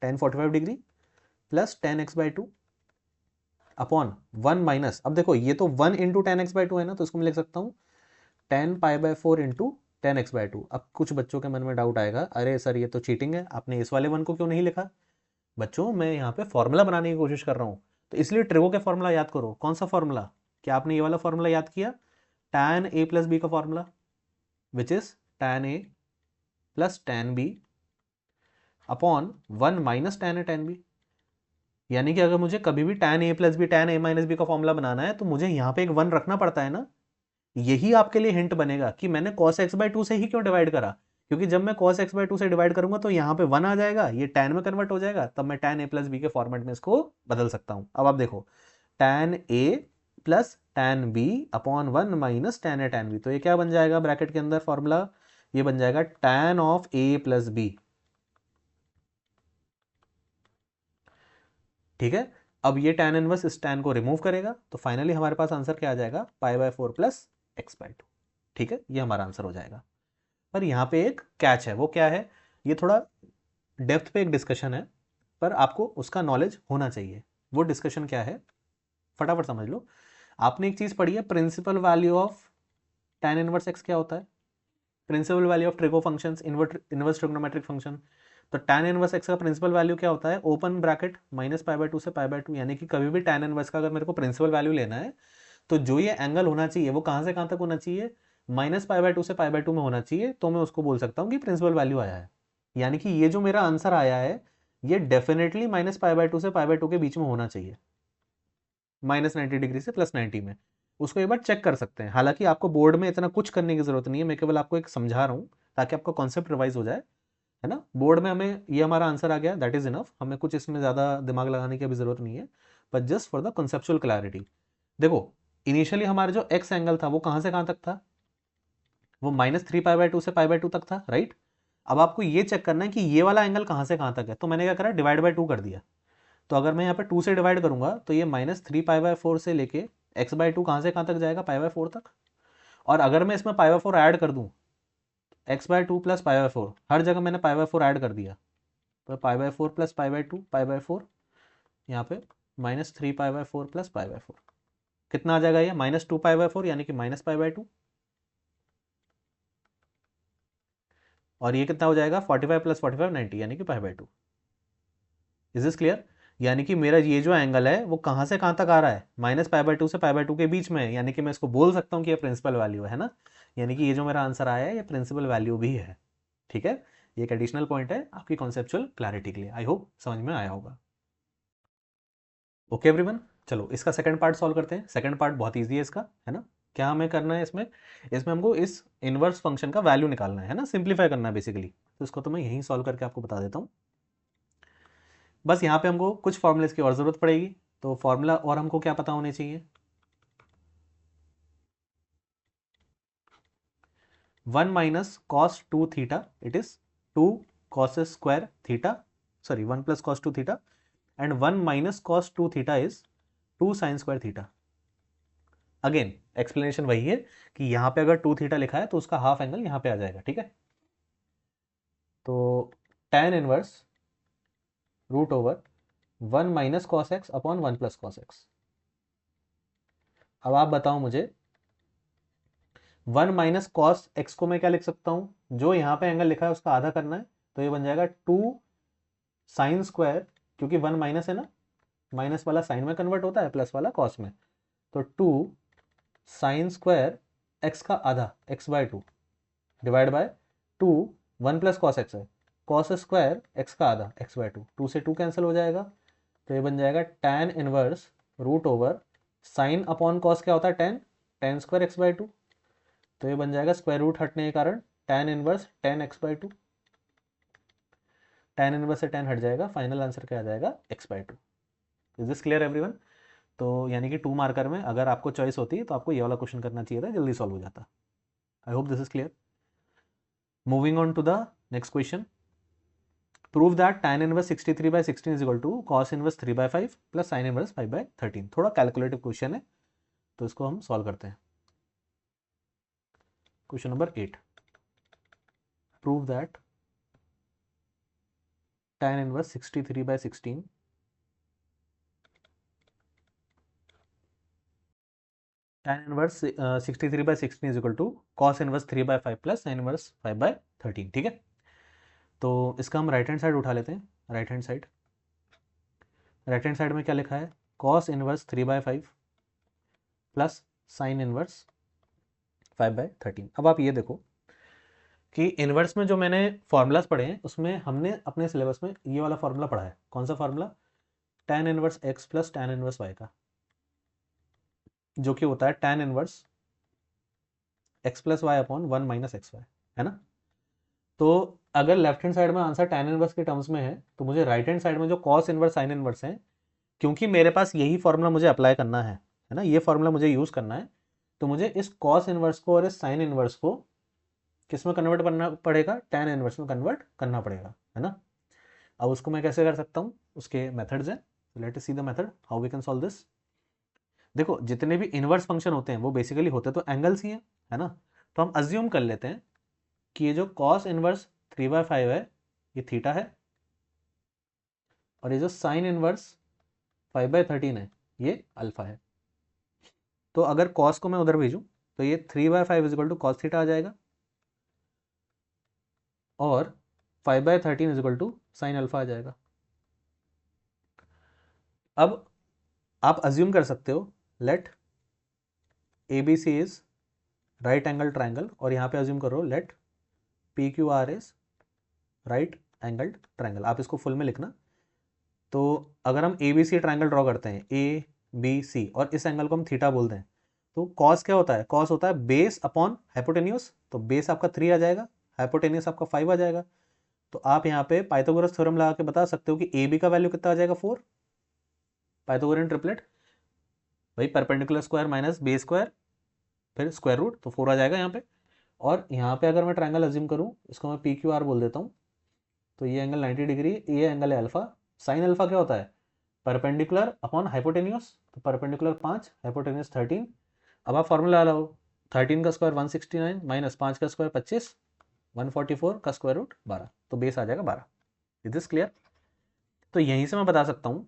tan 45 degree plus tan x/2 upon 1 minus, अब देखो ये तो 1 इंटू tan x/2 है ना, तो इसको मैं लिख सकता हूँ tan π/4 इंटू tan x/2। अब कुछ बच्चों के मन में डाउट आएगा, अरे सर ये तो चीटिंग है, आपने इस वाले 1 को क्यों नहीं लिखा? बच्चों मैं यहाँ पे फॉर्मूला बनाने की कोशिश कर रहा हूँ, तो इसलिए ट्रिगो के फॉर्मूला याद करो। कौन सा फॉर्मूला? क्या आपने ये वाला फॉर्मूला याद किया? tan a प्लस बी का formula, which is tan a plus tan b upon 1 minus tan a tan b। यानी कि अगर मुझे कभी भी tan a plus B tan a minus B का फॉर्मूला बनाना है, तो मुझे यहाँ पे एक 1 रखना पड़ता है ना। यही आपके लिए हिंट बनेगा कि मैंने cos x/2 से ही क्यों डिवाइड करा, क्योंकि जब मैं cos x बाई 2 से डिवाइड करूंगा तो यहाँ पे 1 आ जाएगा, ये tan में कन्वर्ट हो जाएगा, तब मैं tan a प्लस बी के फॉर्मेट में इसको बदल सकता हूँ। अब आप देखो tan a plus tan b upon 1 minus tan a tan b, तो ये क्या बन जाएगा ब्रैकेट के अंदर फॉर्मूला, ये बन जाएगा tan of a plus B. ठीक है, अब ये tan इनवर्स इस tan को रिमूव करेगा, तो फाइनली हमारे पास आंसर क्या आ जाएगा, pi by 4 plus x by 2। ठीक है, ये हमारा आंसर हो जाएगा। पर यहाँ पे एक कैच है, वो क्या है, ये थोड़ा डेप्थ पे एक डिस्कशन है, पर आपको उसका नॉलेज होना चाहिए। वो डिस्कशन क्या है, फटाफट समझ लो। आपने एक चीज पढ़ी है, principal value of tan inverse x क्या होता है, principal value of trigo functions, inverse trigonometric function. तो tan इनवर्स एक्स का प्रिंसिपल वैल्यू क्या होता है, open bracket minus pi by 2 से पाई बाय 2, यानी कि कभी भी tan इनवर्स का अगर मेरे को प्रिंसिपल वैल्यू लेना है तो जो ये एंगल होना चाहिए वो कहां से कहां तक होना चाहिए, माइनस पाई बाय 2 से पाई बाय 2 में होना चाहिए, तो मैं उसको बोल सकता हूं कि प्रिंसिपल वैल्यू आया है। यानी कि ये जो मेरा आंसर आया है ये डेफिनेटली माइनस पाई बाय 2 से पाई बाय 2 के बीच में होना चाहिए, माइनस 90 डिग्री से प्लस 90 में। उसको एक बार चेक कर सकते हैं, हालांकि आपको बोर्ड में इतना कुछ करने की जरूरत नहीं है, मैं केवल आपको एक समझा रहा हूँ ताकि आपका कॉन्सेप्ट रिवाइज हो जाए, है ना। बोर्ड में हमें ये हमारा आंसर आ गया, दैट इज इनफ, हमें कुछ इसमें ज़्यादा दिमाग लगाने की अभी ज़रूरत नहीं है, but just for the conceptual clarity. देखो इनिशियली हमारा जो एक्स एंगल था वो कहाँ से कहाँ तक था, वो माइनस 3 पाई बाय 2 से पाई बाय 2 तक था, राइट। अब आपको ये चेक करना है कि ये वाला एंगल कहाँ से कहाँ तक है, तो मैंने क्या करा, डिवाइड बाय 2 कर दिया। तो अगर मैं यहाँ पे 2 से डिवाइड करूंगा तो ये माइनस 3 पाई बाय 4 से लेके एक्स बाय 2 कहाँ से कहाँ तक जाएगा, पाई बाय 4 तक। और अगर मैं इसमें पाई बाय 4 ऐड कर दूँ, x by 2 plus pi by 4, हर जगह मैंने पाई बाय 4 ऐड कर दिया, तो pi by 4 plus pi by 2 pi by 4, यहाँ पे minus 3 pi by 4 plus pi by 4, कितना आ जाएगा ये, माइनस 2 पाई बाय 4 यानी कि माइनस पाई बाय 2, और ये कितना हो जाएगा 45 प्लस 45 90 यानी कि पाई बाय 2। इज दिस क्लियर, यानी कि मेरा ये जो एंगल है वो कहाँ से कहाँ तक आ रहा है, माइनस पाई बाय 2 से पाई बाय 2 के बीच में है, यानी कि मैं इसको बोल सकता हूँ कि ये प्रिंसिपल वैल्यू है ना, यानी कि ये जो मेरा आंसर आया है ये प्रिंसिपल वैल्यू भी है। ठीक है, ये एक एडिशनल पॉइंट है आपकी कॉन्सेप्चुअल क्लैरिटी के लिए, आई होप समझ में आया होगा। ओके एवरीवन, चलो इसका सेकंड पार्ट सॉल्व करते हैं। सेकंड पार्ट बहुत ईजी है इसका, है ना। क्या हमें करना है इसमें, इसमें हमको इस इनवर्स फंक्शन का वैल्यू निकालना है ना, सिंप्लीफाई करना है बेसिकली। तो इसको तो मैं यहीं सॉल्व करके आपको बता देता हूँ। बस यहाँ पे हमको कुछ फॉर्मूलेस की और ज़रूरत पड़ेगी, तो फॉर्मूला और हमको क्या पता होने चाहिए, 1 minus cos 2 theta, it is 2 cos square theta, sorry 1 plus cos 2 theta, and 1 minus cos 2 theta is 2 sine square theta. Again explanation वही है कि यहाँ पे अगर 2 थीटा लिखा है तो उसका हाफ एंगल यहाँ पे आ जाएगा, ठीक है। तो tan inverse root over 1 minus cos x upon 1 plus cos x. अब आप बताओ मुझे 1 माइनस कॉस एक्स को मैं क्या लिख सकता हूँ, जो यहाँ पे एंगल लिखा है उसका आधा करना है, तो ये बन जाएगा 2 साइन स्क्वायर, क्योंकि 1 माइनस है ना, माइनस वाला साइन में कन्वर्ट होता है, प्लस वाला कॉस में, तो 2 साइन स्क्वायर एक्स का आधा x by 2 divide by 2, 1 plus cos x है, कॉस स्क्वायर एक्स का आधा एक्स बाय 2, 2 से 2 कैंसिल हो जाएगा, तो ये बन जाएगा tan inverse root over sine upon cos क्या होता है tan, tan square x by 2, तो ये बन जाएगा स्क्वायर रूट हटने के कारण tan inverse tan x by 2, tan inverse से tan हट जाएगा, फाइनल आंसर क्या आ जाएगा x by 2। Is this clear everyone. तो यानी कि 2 मार्कर में अगर आपको चॉइस होती तो आपको ये वाला क्वेश्चन करना चाहिए था, जल्दी सॉल्व हो जाता। I hope this is clear. Moving on to the next question, prove that tan inverse 63 by 16 is equal to cos inverse 3 by 5 plus sin inverse 5 by 13। थोड़ा कैलकुलेटिव क्वेश्चन है, तो इसको हम सॉल्व करते हैं। Question number 8, prove that tan inverse 63 by 16 tan inverse 63 by 16 is equal to cos inverse 3 by 5 plus sin inverse 5 by 13। ठीक है, तो इसका हम राइट हैंड साइड उठा लेते हैं। Right hand side, right hand side में क्या लिखा है, cos inverse 3 by 5 plus sin inverse 5 by 13। अब आप ये देखो कि इनवर्स में जो मैंने फॉर्मूलाज पढ़े हैं उसमें हमने अपने सिलेबस में ये वाला फॉर्मूला पढ़ा है। कौन सा formula, tan inverse x plus tan inverse y का, जो कि होता है tan inverse x plus y upon 1 minus x y, है ना। तो अगर लेफ्ट हैंड साइड में आंसर tan इनवर्स के टर्म्स में है तो मुझे राइट हैंड साइड में जो cos इनवर्स sin इनवर्स है, क्योंकि मेरे पास यही फॉर्मूला मुझे अप्लाई करना है ना, ये फॉर्मूला मुझे यूज करना है, तो मुझे इस cos इनवर्स को और इस sin इनवर्स को किस में कन्वर्ट करना पड़ेगा, tan इनवर्स में कन्वर्ट करना पड़ेगा, है ना। अब उसको मैं कैसे कर सकता हूँ, उसके मेथड्स हैं। Let us see the method how we can solve this. देखो जितने भी इनवर्स फंक्शन होते हैं वो बेसिकली होते तो एंगल्स ही हैं, है ना। तो हम अज्यूम कर लेते हैं कि ये जो cos इनवर्स 3/5 है ये थीटा है, और ये जो sin इनवर्स 5/13 है ये अल्फा है। तो अगर cos को मैं उधर भेजूं तो ये 3/5 इजिकल टू कॉस थीटा आ जाएगा, और 5/13 इजिकल टू साइन अल्फा आ जाएगा। अब आप अज्यूम कर सकते हो let A B C is right angle triangle, और यहाँ पे अज्यूम करो let P Q R is right angle triangle. आप इसको फुल में लिखना। तो अगर हम A B C triangle draw करते हैं, ए बी सी, और इस एंगल को हम थीटा बोलते हैं, तो कॉस क्या होता है, कॉस होता है बेस अपॉन हाइपोटेन्यूस। तो बेस आपका 3 आ जाएगा, हाइपोटेन्यूस आपका 5 आ जाएगा। तो आप यहाँ पे पाइथागोरस थ्योरम लगा के बता सकते हो कि ए बी का वैल्यू कितना आ जाएगा, 4। पाइथागोरियन ट्रिपलेट, भाई perpendicular square minus base square फिर स्क्वायर रूट, तो 4 आ जाएगा यहाँ पे। और यहाँ पे अगर मैं ट्राइंगल अज्यूम करूँ, इसको मैं पी क्यू आर बोल देता हूँ, तो ये एंगल 90 डिग्री, ये एंगल है अल्फा। साइन अल्फा क्या होता है, परपेंडिकुलर अपॉन हाइपोटेन्यूस, तो परपेंडिकुलर 5, हाइपोटेन्यूस 13। अब आप फॉर्मूला लगाओ, 13 का स्क्वायर 169 माइनस 5 का स्क्वायर 25, 144 का स्क्वायर रूट 12, तो बेस आ जाएगा 12। Is this clear. तो यहीं से मैं बता सकता हूँ,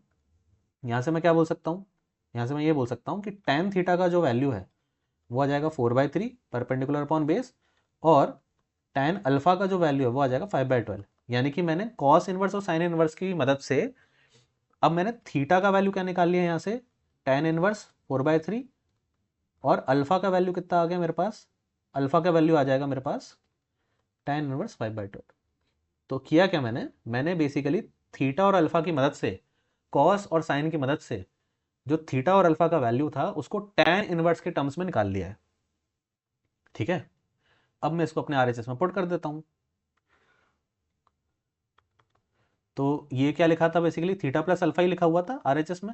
यहाँ से मैं क्या बोल सकता हूँ, यहाँ से मैं ये बोल सकता हूँ कि tan थीटा का जो वैल्यू है वो आ जाएगा 4/3 परपेंडिकुलर अपॉन बेस, और tan अल्फा का जो वैल्यू है वो आ जाएगा 5/12। यानी कि मैंने cos इनवर्स और sin इनवर्स की मदद से अब मैंने थीटा का वैल्यू क्या निकाल लिया यहाँ से, tan इनवर्स 4/3, और अल्फा का वैल्यू कितना आ गया मेरे पास, अल्फा का वैल्यू आ जाएगा मेरे पास tan इनवर्स 5/12। तो किया क्या मैंने बेसिकली थीटा और अल्फा की मदद से, cos और sin की मदद से जो थीटा और अल्फा का वैल्यू था उसको tan इनवर्स के टर्म्स में निकाल लिया है। ठीक है, अब मैं इसको अपने आरएचएस में पुट कर देता हूं। तो ये क्या लिखा था, बेसिकली थीटा प्लस अल्फा ही लिखा हुआ था आरएचएस में।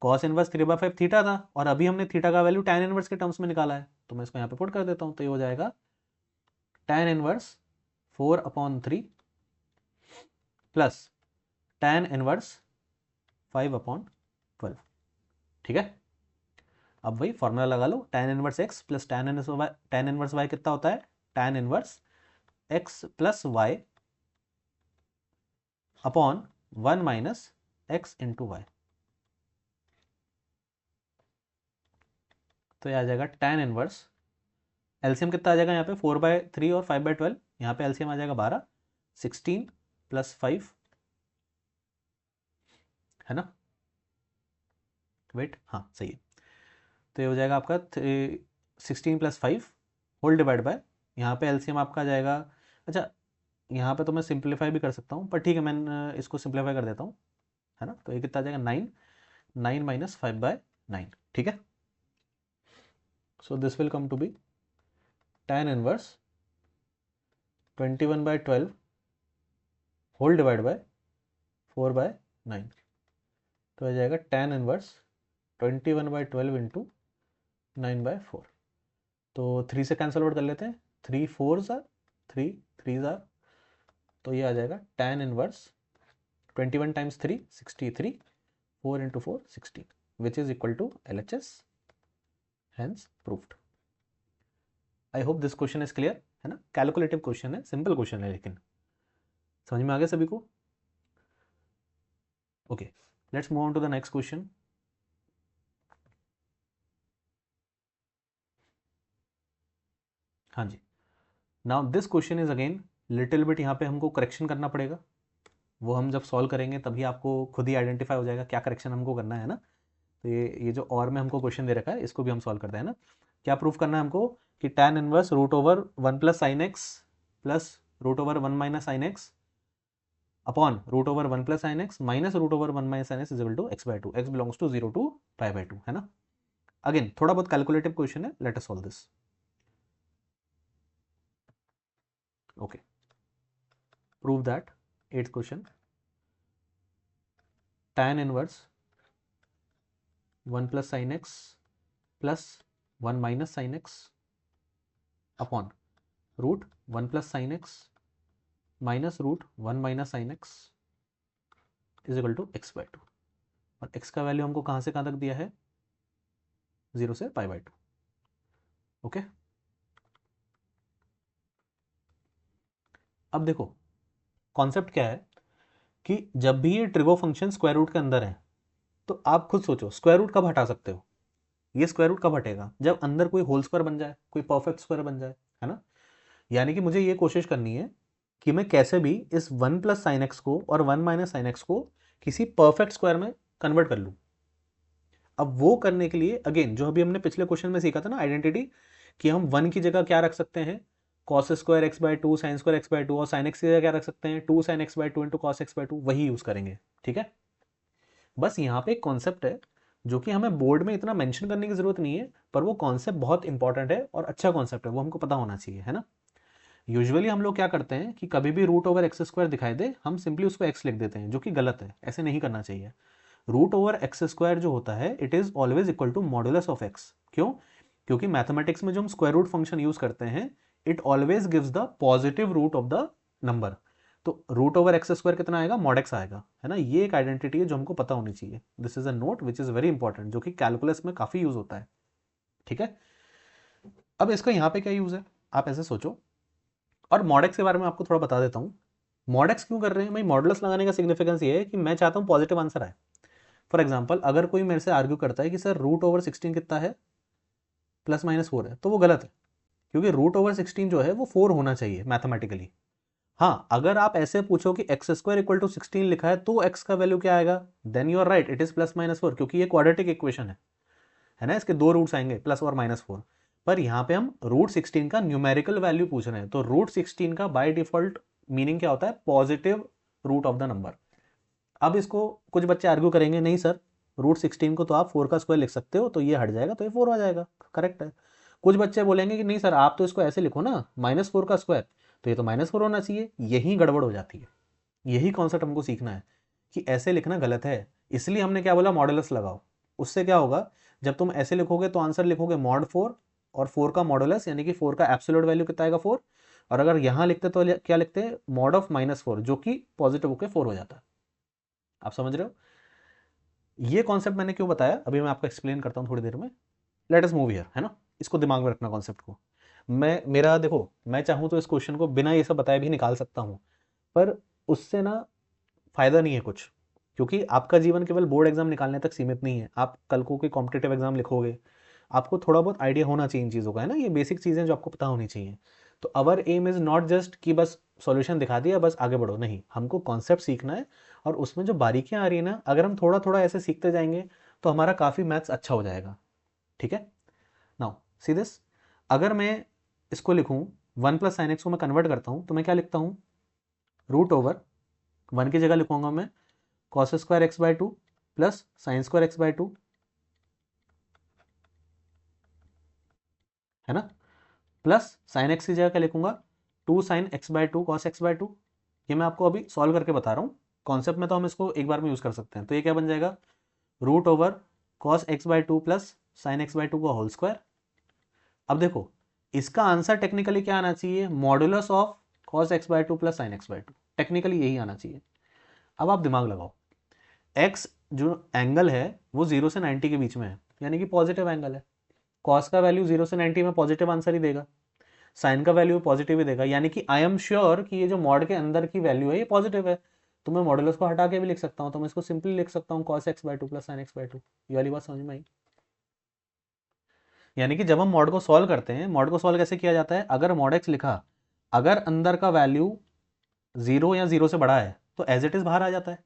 cos इनवर्स 3/5 थीटा था, और अभी हमने थीटा का वैल्यू tan इनवर्स के टर्म्स में निकाला है, तो मैं इसको यहाँ पे पुट कर देता हूँ। तो ये हो जाएगा tan inverse 4/3 plus tan inverse 5/12। ठीक है, अब वही फॉर्मूला लगा लो, tan inverse x plus tan inverse y कितना होता है, tan inverse x plus y upon 1 minus x into y. तो ये आ जाएगा tan इनवर्स, एलसीएम कितना आ जाएगा यहाँ पे, 4/3 और 5/12, यहाँ पे एलसीएम आ जाएगा 12, 16 प्लस 5, है ना। वेट, हाँ सही है। तो ये हो जाएगा आपका 16 प्लस 5 होल डिवाइड बाय, यहाँ पे एलसीएम आपका आ जाएगा, अच्छा यहाँ पे तो मैं सिंप्लीफाई भी कर सकता हूँ, पर ठीक है मैं इसको सिंप्लीफाई कर देता हूँ, है ना। तो ये कितना आ जाएगा 9, 9 माइनस 5/9। ठीक है, so this will come to be tan inverse 21/12 whole divide by 4/9। तो आ जाएगा tan इनवर्स 21/12 इंटू 9/4। तो 3 से कैंसल आउट कर लेते हैं, 3 4 ज़ार 3 3 ज़ार, तो ये आ जाएगा tan inverse 21 times 3 63, 4 into 4 16, which is equal to LHS, hence proved. I hope this question is clear, है ना। कैलकुलेटिव क्वेश्चन है, सिंपल क्वेश्चन है, लेकिन समझ में आ गया सभी को। Okay, let's move on to the next question. हाँ जी, now this question is again little bit, यहाँ पे हमको करेक्शन करना पड़ेगा, वो हम जब सॉल्व करेंगे तभी आपको खुद ही आइडेंटिफाई हो जाएगा क्या करेक्शन हमको करना है ना। तो ये जो और में हमको क्वेश्चन दे रखा है इसको भी हम सॉल्व करते हैं ना। क्या प्रूफ करना है हमको कि tan inverse √1 plus sine x plus √1 minus sine x upon √1 plus sine x minus √1 minus sine x is equal to x/2, x belongs to 0 to π/2, है ना। अगेन थोड़ा बहुत कैलकुलेटिव क्वेश्चन है, let us solve this. Okay, prove that 8th question, tan inverse 1 plus sine x plus 1 minus sine x upon root 1 plus sine x minus root 1 minus sine x is equal to x by 2, और x का वैल्यू हमको कहाँ से कहाँ तक दिया है, 0 से पाई बाई 2। ओके, अब देखो कॉन्सेप्ट क्या है कि जब भी ये ट्रिगो फंक्शन स्क्वायर रूट के अंदर है तो आप खुद सोचो स्क्वायर रूट कब हटा सकते हो, ये स्क्वायर रूट कब हटेगा, जब अंदर कोई होल स्क्वायर बन जाए, कोई परफेक्ट स्क्वायर बन जाए, है ना। यानी कि मुझे ये कोशिश करनी है कि मैं कैसे भी इस 1 प्लस साइन एक्स को और 1 माइनस साइन एक्स को किसी परफेक्ट स्क्वायर में कन्वर्ट कर लूँ। अब वो करने के लिए अगेन जो अभी हमने पिछले क्वेश्चन में सीखा था ना आइडेंटिटी, कि हम 1 की जगह क्या रख सकते हैं, cos square x by 2 sine square x by 2, और साइन एक्स की जगह क्या रख सकते हैं 2 sign x by 2 into cos x by 2, वही यूज करेंगे। ठीक है, बस यहाँ पे एक कॉन्सेप्ट है जो कि हमें बोर्ड में इतना मेंशन करने की जरूरत नहीं है, पर वो कॉन्सेप्ट बहुत इंपॉर्टेंट है और अच्छा कॉन्सेप्ट है, वो हमको पता होना चाहिए, है ना। यूजुअली हम लोग क्या करते हैं कि कभी भी रूट ओवर एक्स स्क्वायर दिखाई दे हम सिंपली उसको एक्स लिख देते हैं, जो कि गलत है, ऐसे नहीं करना चाहिए। रूट ओवर एक्स स्क्वायर जो होता है it is always equal to modulus of x. क्यों? क्योंकि मैथमेटिक्स में जो हम स्क्वायर रूट फंक्शन यूज करते हैं it always gives the positive root of the number. तो रूट ओवर एक्स स्क्वायर कितना आएगा, मॉड एक्स आएगा, है ना। ये एक आइडेंटिटी है जो हमको पता होनी चाहिए। This is a note which is very important, जो कि कैलकुलस में काफी यूज होता है। ठीक है, अब इसका यहाँ पे क्या यूज है, आप ऐसे सोचो, और मॉड एक्स के बारे में आपको थोड़ा बता देता हूँ। मॉड एक्स क्यों कर रहे हैं भाई, मॉडुलस लगाने का सिग्निफिकेंस ये है कि मैं चाहता हूँ पॉजिटिव आंसर आए। फॉर एग्जाम्पल अगर कोई मेरे से आर्ग्यू करता है कि सर रूट ओवर 16 कितना है, प्लस माइनस 4 है, तो वो गलत है, क्योंकि रूट ओवर 16 जो है वो 4 होना चाहिए मैथमेटिकली। हाँ, अगर आप ऐसे पूछो कि एक्स स्क्वायर इक्वल टू 16 लिखा है तो एक्स का वैल्यू क्या आएगा, then you are right, it is plus minus 4, क्योंकि ये क्वाड्रेटिक इक्वेशन है ना, इसके दो रूट्स आएंगे प्लस और माइनस 4। पर यहाँ पे हम रूट 16 का न्यूमेरिकल वैल्यू पूछ रहे हैं, तो रूट 16 का बाय डिफॉल्ट मीनिंग क्या होता है, positive root of the number. अब इसको कुछ बच्चे आर्ग्यू करेंगे, नहीं सर रूट 16 को तो आप 4 का स्क्वायर लिख सकते हो, तो ये हट जाएगा, तो ये 4 आ जाएगा, करेक्ट है। कुछ बच्चे बोलेंगे कि नहीं सर आप तो इसको ऐसे लिखो ना, -4 का स्क्वायर, तो ये तो -4 होना चाहिए, यही गड़बड़ हो जाती है। यही कॉन्सेप्ट हमको सीखना है कि ऐसे लिखना गलत है, इसलिए हमने क्या बोला, मॉडुलस लगाओ। उससे क्या होगा, जब तुम ऐसे लिखोगे तो आंसर लिखोगे मॉड 4, और 4 का मॉडुलस यानी कि 4 का एब्सोल्यूट वैल्यू कितना आएगा 4, और अगर यहां लिखते तो क्या लिखते हैं, मॉड ऑफ -4, जो कि पॉजिटिव होकर 4 हो जाता है। आप समझ रहे हो, ये कॉन्सेप्ट मैंने क्यों बताया अभी मैं आपको एक्सप्लेन करता हूँ थोड़ी देर में। लेट अस मूव हियर, है ना, इसको दिमाग में रखना कॉन्सेप्ट को। मेरा देखो, मैं चाहूँ तो इस क्वेश्चन को बिना ये सब बताए भी निकाल सकता हूँ, पर उससे ना फायदा नहीं है कुछ, क्योंकि आपका जीवन केवल बोर्ड एग्जाम निकालने तक सीमित नहीं है। आप कल को कोई कॉम्पिटेटिव एग्जाम लिखोगे, आपको थोड़ा बहुत आइडिया होना चाहिए इन चीज़ों का, है ना, ये बेसिक चीज़ें जो आपको पता होनी चाहिए। तो our aim is not just कि बस सॉल्यूशन दिखा दिया बस आगे बढ़ो, नहीं, हमको कॉन्सेप्ट सीखना है, और उसमें जो बारीकियां आ रही है ना, अगर हम थोड़ा थोड़ा ऐसे सीखते जाएंगे तो हमारा काफ़ी मैथ्स अच्छा हो जाएगा। ठीक है, नाउ सी दिस, अगर मैं इसको लिखूं 1 प्लस साइन एक्स को मैं कन्वर्ट करता हूं तो मैं क्या लिखता हूं, रूट ओवर 1 की जगह लिखूंगा मैं cos square x by 2 plus sine square x by 2, है ना, प्लस साइन एक्स की जगह क्या लिखूंगा, 2 sign x by 2 cos x by 2। ये मैं आपको अभी सॉल्व करके बता रहा हूँ, कॉन्सेप्ट में तो हम इसको एक बार में यूज कर सकते हैं। तो ये क्या बन जाएगा, root over cos x by 2 plus sine x by 2 का होल स्क्वायर। अब देखो इसका आंसर टेक्निकली क्या आना चाहिए, modulus of cos x by 2 plus sine x by 2, technically यही आना चाहिए। अब आप दिमाग लगाओ, एक्स जो एंगल है वो 0 से 90 के बीच में है, यानी कि पॉजिटिव एंगल है। कॉस का वैल्यू 0 से 90 में पॉजिटिव आंसर ही देगा, साइन का वैल्यू पॉजिटिव ही देगा, यानी कि आई एम श्योर कि ये जो मॉड के अंदर की वैल्यू है ये पॉजिटिव है। तो मैं मॉडुलस को हटा के भी लिख सकता हूँ, तो मैं इसको सिंपली लिख सकता हूँ cos x by 2 plus sine x by 2। ये वाली बात समझ में आई। यानी कि जब हम मॉड को सॉल्व करते हैं, मॉड को सॉल्व कैसे किया जाता है, अगर मॉड एक्स लिखा, अगर अंदर का वैल्यू 0 या 0 से बड़ा है तो एज इट इज बाहर आ जाता है,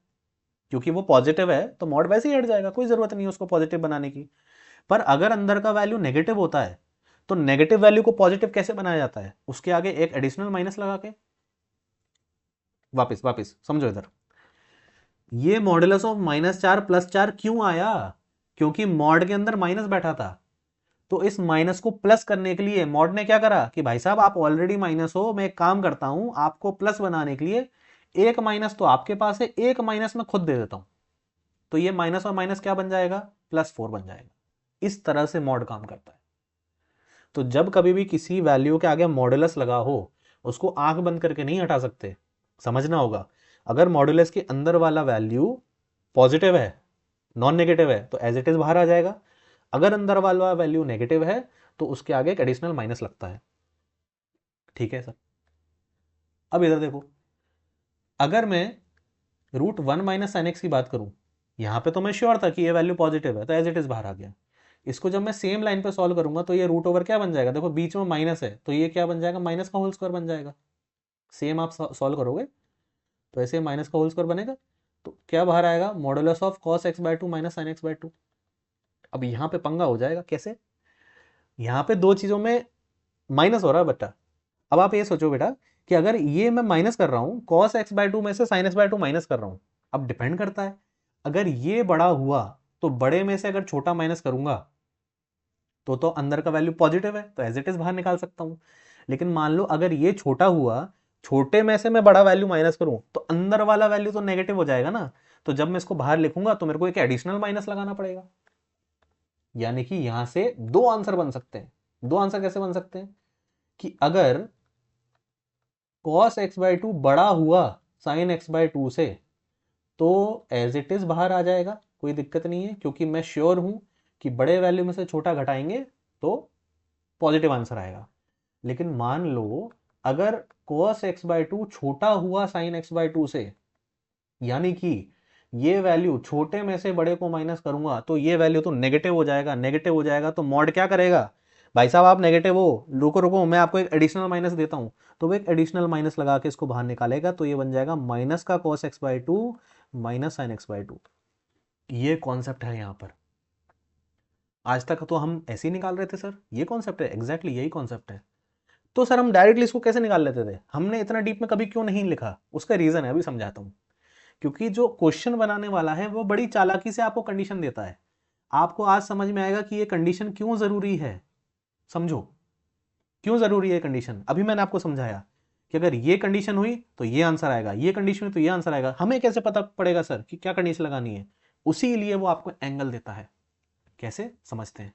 क्योंकि वो पॉजिटिव है तो मॉड वैसे ही हट जाएगा, कोई जरूरत नहीं है उसको पॉजिटिव बनाने की। पर अगर अंदर का वैल्यू नेगेटिव होता है तो नेगेटिव वैल्यू को पॉजिटिव कैसे बनाया जाता है, उसके आगे एक एडिशनल माइनस लगा के। वापस वापस समझो इधर, ये मॉडुलस ऑफ -4 + 4 क्यों आया, क्योंकि मॉड के अंदर माइनस बैठा था, तो इस माइनस को प्लस करने के लिए मॉड ने क्या करा कि भाई साहब आप ऑलरेडी माइनस हो, मैं एक काम करता हूं, आपको प्लस बनाने के लिए एक माइनस तो आपके पास है, एक माइनस मैं खुद दे देता हूं, तो ये माइनस और माइनस क्या बन जाएगा, +4 बन जाएगा। इस तरह से मॉड काम करता है। तो जब कभी भी किसी वैल्यू के आगे मॉडुलस लगा हो, उसको आंख बंद करके नहीं हटा सकते, समझना होगा। अगर मॉडुलस के अंदर वाला वैल्यू पॉजिटिव है, नॉन नेगेटिव है, तो एज इट इज बाहर आ जाएगा। अगर अंदर वाला वैल्यू नेगेटिव है तो उसके आगे एक एडिशनल माइनस लगता है। ठीक है सर। अब इधर देखो, अगर मैं √1 - sin x की बात करूं, यहां पे तो मैं श्योर था कि ये वैल्यू पॉजिटिव है, तो एज इट इज बाहर आ गया। इसको जब मैं सेम लाइन पे सॉल्व करूंगा तो ये रूट ओवर क्या बन जाएगा, देखो बीच में माइनस है, तो ये क्या बन जाएगा, माइनस का होल स्क्वायर बन जाएगा। सेम आप सॉल्व करोगे तो ऐसे माइनस का होल स्क्वायर बनेगा, तो क्या बाहर आएगा, modulus of cos x/2 - sin x/2। अब यहाँ पे पंगा हो जाएगा, कैसे, यहाँ पे दो चीजों में माइनस हो रहा है बेटा। अब आप ये सोचो बेटा कि अगर ये मैं माइनस कर रहा हूं, cos x/2 में से sin x/2 माइनस कर रहा हूं, अब डिपेंड करता है, अगर ये बड़ा हुआ तो बड़े में से अगर छोटा माइनस करूंगा तो अंदर का वैल्यू पॉजिटिव है, तो एज इट इज बाहर निकाल सकता हूं। लेकिन मान लो अगर ये छोटा हुआ, छोटे में से मैं बड़ा वैल्यू माइनस करूं तो अंदर वाला वैल्यू तो नेगेटिव हो जाएगा ना, तो जब मैं इसको बाहर लिखूंगा तो मेरे को एक एडिशनल माइनस लगाना पड़ेगा। यानी कि यहां से दो आंसर बन सकते हैं। दो आंसर कैसे बन सकते हैं कि अगर cos x/2 बड़ा हुआ sin x/2 से, तो एज इट इज बाहर आ जाएगा, कोई दिक्कत नहीं है, क्योंकि मैं श्योर हूं कि बड़े वैल्यू में से छोटा घटाएंगे तो पॉजिटिव आंसर आएगा। लेकिन मान लो अगर cos x/2 छोटा हुआ sin x/2 से, यानी कि ये वैल्यू छोटे में से बड़े को माइनस करूंगा तो ये वैल्यू तो नेगेटिव हो जाएगा। नेगेटिव हो जाएगा तो मॉड क्या करेगा, भाई साहब आप नेगेटिव हो, रुको रुको मैं आपको एक एडिशनल माइनस देता हूं, तो वो एक एडिशनल माइनस लगा के इसको बाहर निकालेगा, तो ये बन जाएगा माइनस का cos x/2 - sin x/2। ये कॉन्सेप्ट है यहां पर। आज तक तो हम ऐसे ही निकाल रहे थे सर, ये कॉन्सेप्ट है, एग्जैक्टली यही कॉन्सेप्ट है। तो सर हम डायरेक्टली इसको कैसे निकाल लेते थे, हमने इतना डीप में कभी क्यों नहीं लिखा, उसका रीजन है, अभी समझाता हूं। क्योंकि जो क्वेश्चन बनाने वाला है वो बड़ी चालाकी से आपको कंडीशन देता है। आपको आज समझ में आएगा कि ये कंडीशन क्यों जरूरी है। समझो क्यों जरूरी है कंडीशन। अभी मैंने आपको समझाया कि अगर ये कंडीशन हुई तो ये आंसर आएगा, ये कंडीशन हुई तो ये आंसर आएगा। हमें कैसे पता पड़ेगा सर कि क्या कंडीशन लगानी है, उसी लिए वो आपको एंगल देता है। कैसे समझते हैं,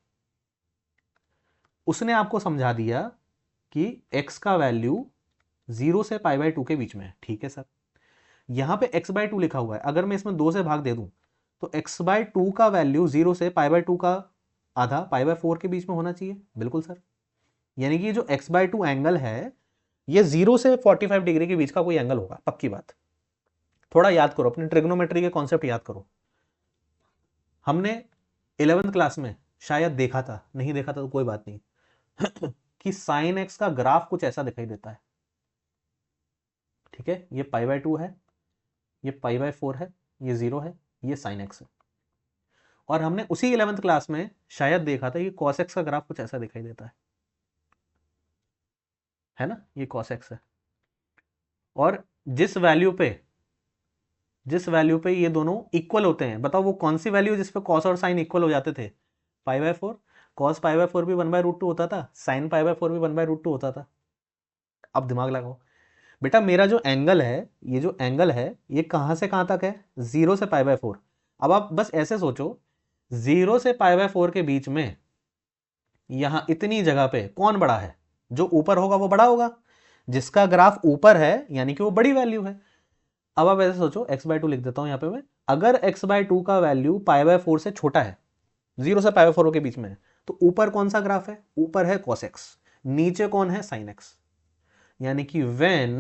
उसने आपको समझा दिया कि x का वैल्यू 0 से π/2 के बीच में है। ठीक है सर, यहां पे x/2 लिखा हुआ है, अगर मैं इसमें 2 से भाग दे दूं तो x/2 का वैल्यू 0 से π/2 का आधा π/4 के बीच में होना चाहिए। बिल्कुल सर, यानी कि जो x/2 एंगल है ये 0 से 45 डिग्री के बीच का कोई एंगल होगा, पक्की बात। थोड़ा याद करो, अपने ट्रिग्नोमेट्री के कॉन्सेप्ट याद करो। हमने 11th क्लास में शायद देखा था, नहीं देखा था तो कोई बात नहीं कि साइन एक्स का ग्राफ कुछ ऐसा दिखाई देता है। ठीक है, ये π/2 है, ये π/4 है, ये 0 है, ये साइन एक्स है। और हमने उसी 11th क्लास में शायद देखा था कि cos x का ग्राफ कुछ ऐसा दिखाई देता है ना, ये cos x है। और जिस वैल्यू पे ये दोनों इक्वल होते हैं, बताओ वो कौन सी वैल्यू जिस पे cos और sin इक्वल हो जाते थे, π/4। cos π/4 भी 1/√2 होता था, sin π/4 भी 1/√2 होता था। अब दिमाग लगाओ बेटा, मेरा जो एंगल है, ये जो एंगल है ये कहां से कहां तक है, 0 से π/4। अब आप बस ऐसे सोचो, 0 से π/4 के बीच में यहां इतनी जगह पे कौन बड़ा है, जो ऊपर होगा वो बड़ा होगा, जिसका ग्राफ ऊपर है यानी कि वो बड़ी वैल्यू है। अब आप ऐसे सोचो, x/2 लिख देता हूं यहां पे मैं, अगर x/2 का वैल्यू π/4 से छोटा है, 0 से π/4 के बीच में है, तो ऊपर कौन सा ग्राफ है, ऊपर है cos x, नीचे कौन है sin x। यानी कि when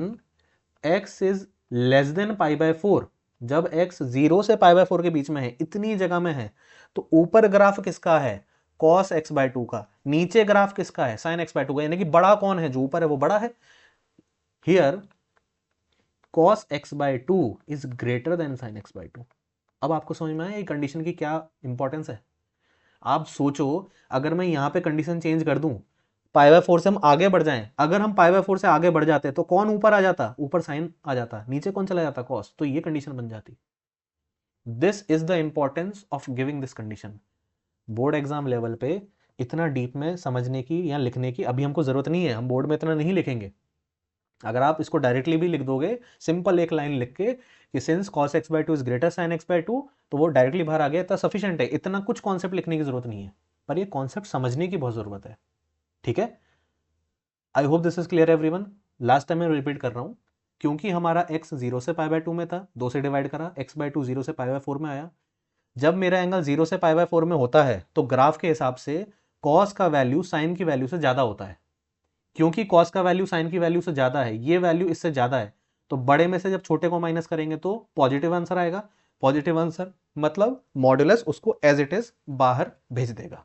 x is less than π/4, जब x 0 से π/4 के बीच में है, इतनी जगह में है, तो ऊपर ग्राफ किसका है, cos x/2 का, नीचे ग्राफ किसका है, sin x/2 का। यानी कि बड़ा कौन है, जो ऊपर है वो बड़ा है। Here cos x/2 is greater than sin x/2। अब आपको समझ में आया ये कंडीशन की क्या इंपॉर्टेंस है। आप सोचो, अगर मैं यहां पे कंडीशन चेंज कर दूं, π/4 से हम आगे बढ़ जाएं, अगर हम π/4 से आगे बढ़ जाते तो कौन ऊपर आ जाता, ऊपर साइन आ जाता, नीचे कौन चला जाता, कॉस, तो ये कंडीशन बन जाती। This is the importance of giving this condition. Board exam level पे इतना डीप में समझने की या लिखने की अभी हमको ज़रूरत नहीं है, हम बोर्ड में इतना नहीं लिखेंगे। अगर आप इसको डायरेक्टली भी लिख दोगे, सिंपल एक लाइन लिख के कि since cos x by 2 is greater sin x by 2, तो वो डायरेक्टली बाहर आ गया, इतना सफिशिएंट है। इतना कुछ कॉन्सेप्ट लिखने की जरूरत नहीं है, पर ये कॉन्सेप्ट समझने की बहुत जरूरत है। ठीक है, आई hope this is clear everyone. Last time मैं रिपीट कर रहा हूं, क्योंकि हमारा x 0 से पाई बाय 2 में था, 2 से डिवाइड करा, x बाय 2 0 से पाई बाय 4 में आया। जब मेरा एंगल 0 से पाई बाय 4 में होता है तो ग्राफ के हिसाब से cos का वैल्यू साइन की वैल्यू से ज्यादा होता है। क्योंकि cos का वैल्यू साइन की वैल्यू से ज्यादा है, ये वैल्यू इससे ज्यादा है, तो बड़े में से जब छोटे को माइनस करेंगे तो पॉजिटिव आंसर आएगा। पॉजिटिव आंसर मतलब मॉड्यूलस उसको एज इट इज बाहर भेज देगा।